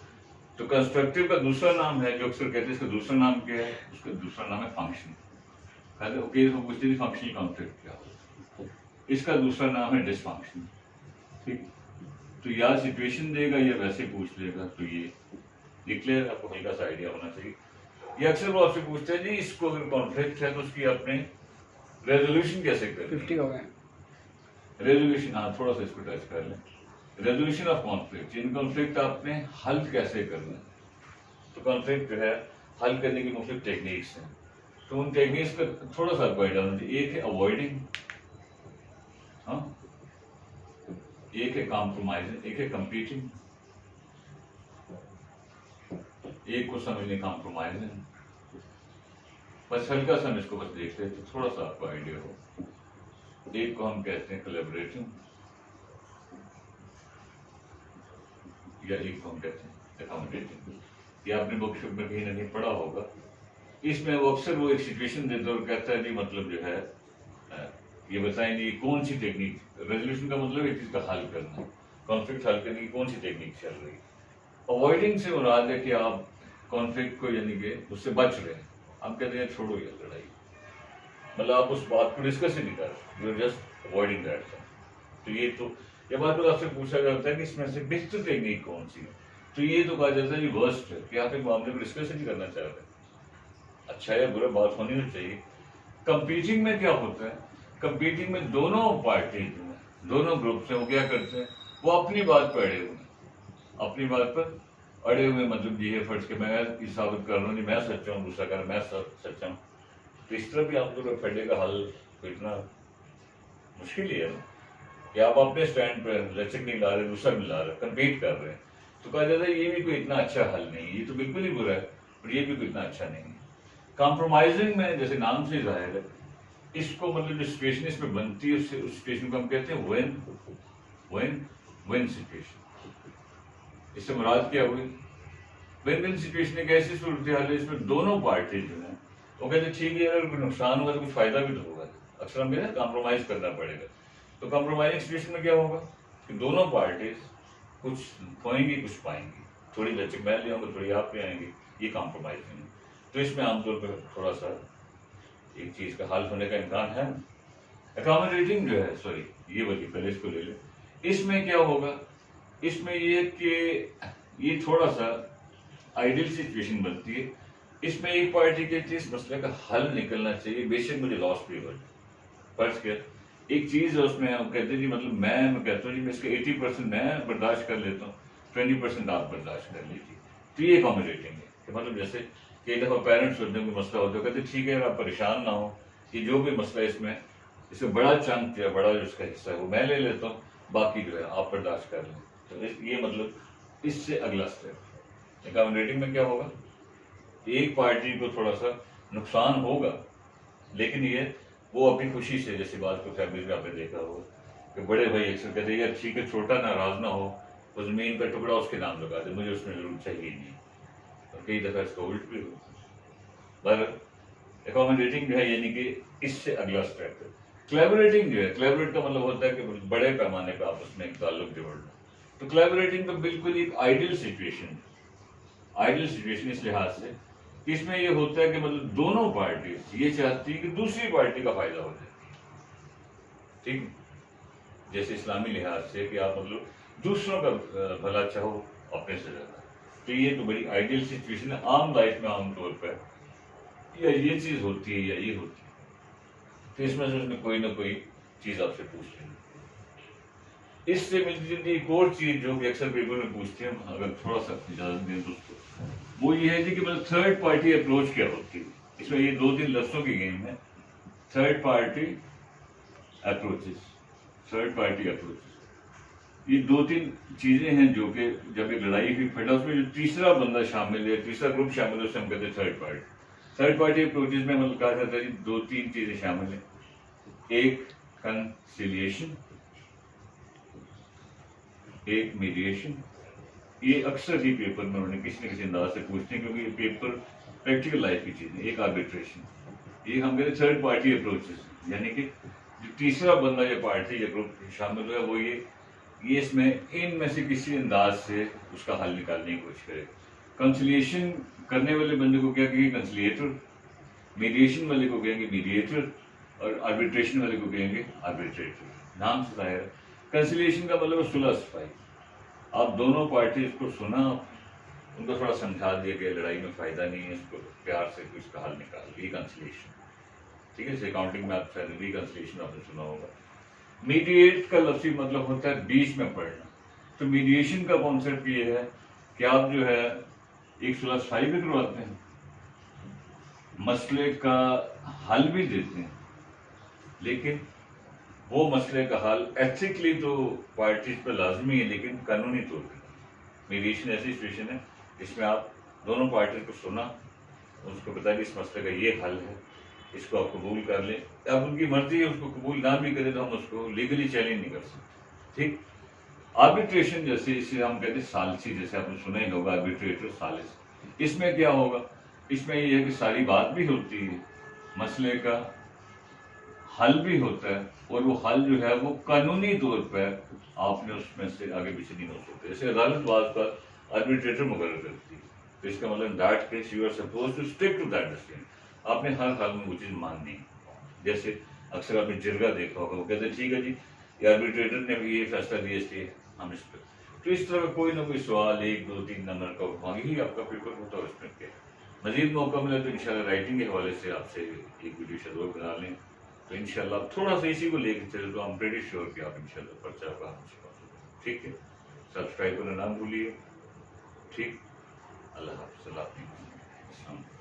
तो कंस्ट्रक्टिव का दूसरा नाम है, जो अक्सर कहते हैं इसका दूसरा नाम क्या है, उसका दूसरा नाम है फंक्शन। ओके पूछते फंक्शनल कॉन्फ्लिक्ट क्या हो, इसका दूसरा नाम है डिसफंक्शन, ठीक। तो या सिचुएशन देगा या वैसे पूछ लेगा, तो ये क्लियर आपको हल्का सा आइडिया होना चाहिए। ये अक्सर वो आपसे पूछते हैं जी इसको अगर कॉन्फ्लिक्ट है तो उसकी आपने रेजोल्यूशन कैसे करें। 50 हो गए। रेजोल्यूशन, हाँ थोड़ा सा इसको टच कर लें। Resolution of conflict, in conflict आपने हल कैसे करना है। तो कॉन्फ्लिक्ट जो है हल करने की मुख्तलिफ टेक्निक्स हैं, तो उन टेक्निक्स का थोड़ा सा आपको आइडिया होना चाहिए। एक है अवॉइडिंग, हाँ, एक है कॉम्प्रोमाइजिंग, एक है कंपीटिंग, एक को समझने कॉम्प्रोमाइजिंग। बस हल्का सा इसको बस देखते हैं तो थोड़ा सा आपको आइडिया हो। एक को हम कहते हैं कोलैबोरेटिंग, या एक हम कहते हैं अकोमोडेटिंग। ये आपने बुक में कहीं ना कहीं पढ़ा होगा। इसमें वो अक्सर वो एक सिचुएशन देता है और कहता है जी मतलब जो है ये बताएं जी कौन सी टेक्निक, रेजोल्यूशन का मतलब एक चीज का हल करना, कॉन्फ्लिक्ट हल करने की कौन सी टेक्निक चल रही है। अवॉइडिंग से मुराद है कि आप कॉन्फ्लिक्ट को यानी कि उससे बच रहे हैं। हम कहते हैं छोड़ो ये लड़ाई, मतलब आप उस बात को डिस्कस ही नहीं कर रहे, you are just avoiding that. तो ये बात तो आपसे पूछा जाता है कि इसमें से बेहतर टेक्निक कौन सी है, तो ये तो कहा जाता है ये वर्स्ट है कि आप एक मामले को डिस्कस ही नहीं करना चाह रहे। अच्छा या बुरा बात होनी तो चाहिए। कंपीटिंग में क्या होता है, कंपीटिंग में दोनों पार्टी जो है, दोनों ग्रुप से वो क्या करते हैं, वो अपनी बात पर अड़े हुए, अपनी बात पर अड़े हुए। मतलब ये है फर्ज के मैं ये साबित कर रहा हूँ मैं सच्चा हूँ, दूसरा कर मैं सच्चा हूँ। तो इस तरह भी आप लोग फड्डे का हल इतना मुश्किल ही है ना कि आप अपने स्टैंड पर लचक नहीं ला रहे, दूसरा नहीं ला रहे, कम्पीट कर रहे हैं। तो कहा जाता है ये भी कोई इतना अच्छा हल नहीं है, ये तो बिल्कुल ही बुरा है और ये भी कोई इतना अच्छा नहीं है। कॉम्प्रोमाइजिंग में जैसे नाम से जाहिर है, इसको मतलब जो सिचुएशन इसमें बनती है उस सिचुएशन को हम कहते हैं व्हेन सिचुएशन। इससे मुराद क्या हुई, विन सिचुएशन एक ऐसी सूरत हाल है इसमें दोनों पार्टी जो है वो कहते हैं ठीक है अगर कोई नुकसान होगा तो कुछ फायदा भी तो होगा, अक्सर हमें कॉम्प्रोमाइज करना पड़ेगा। तो कॉम्प्रोमाइजिंग सिचुएशन में क्या होगा कि दोनों पार्टीज कुछ खोएंगी कुछ पाएंगी, थोड़ी लचक मैं ले आऊंगा थोड़ी आप ले आएंगे, ये कॉम्प्रोमाइजिंग है। तो इसमें आमतौर पर थोड़ा सा एक चीज का हल होने का इम्कान है। अकोमोडेटिंग जो है, सॉरी ये बोलिए पहले इसको ले ले। इसमें क्या होगा, इसमें ये कि ये थोड़ा सा आइडियल सिचुएशन बनती है। इसमें एक पार्टी के इस मसले का हल निकलना चाहिए, बेशक मुझे लॉस भी हो। फर्ज किया एक चीज है उसमें हम कहते हैं जी मतलब मैं कहता हूँ जी मैं इसका 80% मैं बर्दाश्त कर लेता हूँ, 20% आप बर्दाश्त कर लीजिए। तो ये अकोमोडेटिंग है कि मतलब जैसे कई दफा पेरेंट्स होते हैं कोई मसला होता है कहते ठीक है आप परेशान ना हो, ये जो भी मसला है इसमें बड़ा चंक या बड़ा जो इसका हिस्सा है वो मैं ले लेता हूँ, बाकी जो है आप बर्दाश्त कर लें। तो ये मतलब इससे अगला स्टेप। अकोमोडेटिंग में क्या होगा, एक पार्टी को थोड़ा सा नुकसान होगा लेकिन ये वो अपनी खुशी से, जैसे बात को फैमिली में आपने देखा होगा कि बड़े भाई अक्सर कहते हैं यार ठीक है छोटा नाराज ना हो, वो जमीन का टुकड़ा उसके नाम लगा दे, मुझे उसमें जरूर चाहिए नहीं। और कई दफा इसका उल्ट भी हो। पर अकोमोडेटिंग जो है यानी कि इससे अगला स्टेप है। कोलैबोरेटिंग जो है, कोलैबोरेट का मतलब होता है कि बड़े पैमाने पर आपस में एक ताल्लुक जोड़ना। तो कोलैबोरेटिंग का बिल्कुल एक आइडियल सिचुएशन, आइडियल सिचुएशन इस लिहाज से इसमें ये होता है कि मतलब दोनों पार्टी ये चाहती है कि दूसरी पार्टी का फायदा हो जाए। ठीक, जैसे इस्लामी लिहाज से कि आप मतलब दूसरों का भला चाहो अपने से ज्यादा। तो ये तो बड़ी आइडियल सिचुएशन है आम लाइफ में, आमतौर पर या ये चीज होती है या ये होती है। तो इसमें से उसने कोई ना कोई चीज आपसे पूछ ली। इससे मिलती जुलती एक और चीज जो कि अक्सर पेपर में पूछते हैं, अगर थोड़ा सा इजाजत दें दोस्तों, वो ये है कि मतलब थर्ड पार्टी अप्रोच क्या होती है। इसमें ये 2-3 लफ्जों की गेम है, third party approaches. Third party approaches ये 2-3 चीजें हैं जो कि जब एक लड़ाई की फटा उसमें जो तीसरा बंदा शामिल है, तीसरा ग्रुप शामिल है, उसे हम कहते हैं third party. Third party approaches में मतलब कहा जाता है 2-3 चीजें शामिल है। एक कंसिलिएशन, एक मीडिएशन। ये अक्सर ही पेपर में उन्होंने किसी न किसी अंदाज से पूछते हैं क्योंकि ये पेपर प्रैक्टिकल लाइफ की चीज है। एक आर्बिट्रेशन, ये हम कहते हैं थर्ड पार्टी अप्रोचेस, यानी कि जो तीसरा बंदा या पार्टी या ग्रुप शामिल हुआ है वो ये इसमें इनमें से किसी अंदाज से उसका हल निकालने की कोशिश करे। कंसिलिएशन करने वाले बंदे को क्या कहेंगे, कंसिलिएटर। मीडिएशन वाले को कहेंगे मीडिएटर, और आर्बिट्रेशन वाले को कहेंगे आर्बिट्रेटर। नाम से जाहिर है कंसिलिएशन का मतलब सुलह सफाई। आप दोनों पार्टीज को सुना, उनको थोड़ा समझा दिया कि लड़ाई में फायदा नहीं है, इसको प्यार से इसका हल निकाल, रिकंसिलिएशन। ठीक है, अकाउंटिंग में आप शायद रिकंसिलिएशन आपने सुना होगा। मीडिएट का लफ्ज़ी मतलब होता है बीच में पड़ना। तो मीडिएशन का कॉन्सेप्ट ये है कि आप जो है एक सुलह सफाई भी करवाते हैं, मसले का हल भी देते हैं, लेकिन वो मसले का हल एथिकली तो पार्टीज पर लाजमी है लेकिन कानूनी तौर पर मीडिएशन ऐसी सिचुएशन है जिसमें आप दोनों पार्टीज को सुना, उसको बता कि इस मसले का ये हल है, इसको आप कबूल कर लें। अब उनकी मर्जी है, उसको कबूल ना भी करें तो हम उसको लीगली चैलेंज नहीं कर सकते। ठीक, आर्बिट्रेशन जैसे इसे हम कहते हैं सालिसी, जैसे आपने सुना ही होगा आर्बिट्रेटर सालिस। इसमें क्या होगा, इसमें ये है कि सारी बात भी होती है, मसले का हल भी होता है, और वो हल जो है वो कानूनी तौर पर आपने उसमें से आगे पीछे नहीं हो सकते। जैसे अदालत बात पर आर्बिट्रेटर मुकर्रर करती है, तो इसका मतलब that case you are suppose to stick to that decision, आपने हर हाल में वो चीज़ माननी है। जैसे अक्सर आपने जिरगा देखा होगा, वो कहते हैं ठीक है जी ये आर्बिट्रेटर ने भी ये फैसला दिया इसलिए हम इस पर, तो इस तरह का कोई ना कोई सवाल 1 2 3 नंबर का उठवा ही आपका पेपर होता है उसमें क्या। मजीद मौका मिला तो इंशाल्लाह राइटिंग के हवाले से आपसे एक वीडियो जरूर बना लें, तो इंशाल्लाह थोड़ा सा इसी को लेकर चले तो आई एम प्रीटी श्योर कि आप इंशाल्लाह पर्चा का हमसे, ठीक है। सब्सक्राइब करना ना भूलिए, ठीक। अल्लाह हाफ़िज़।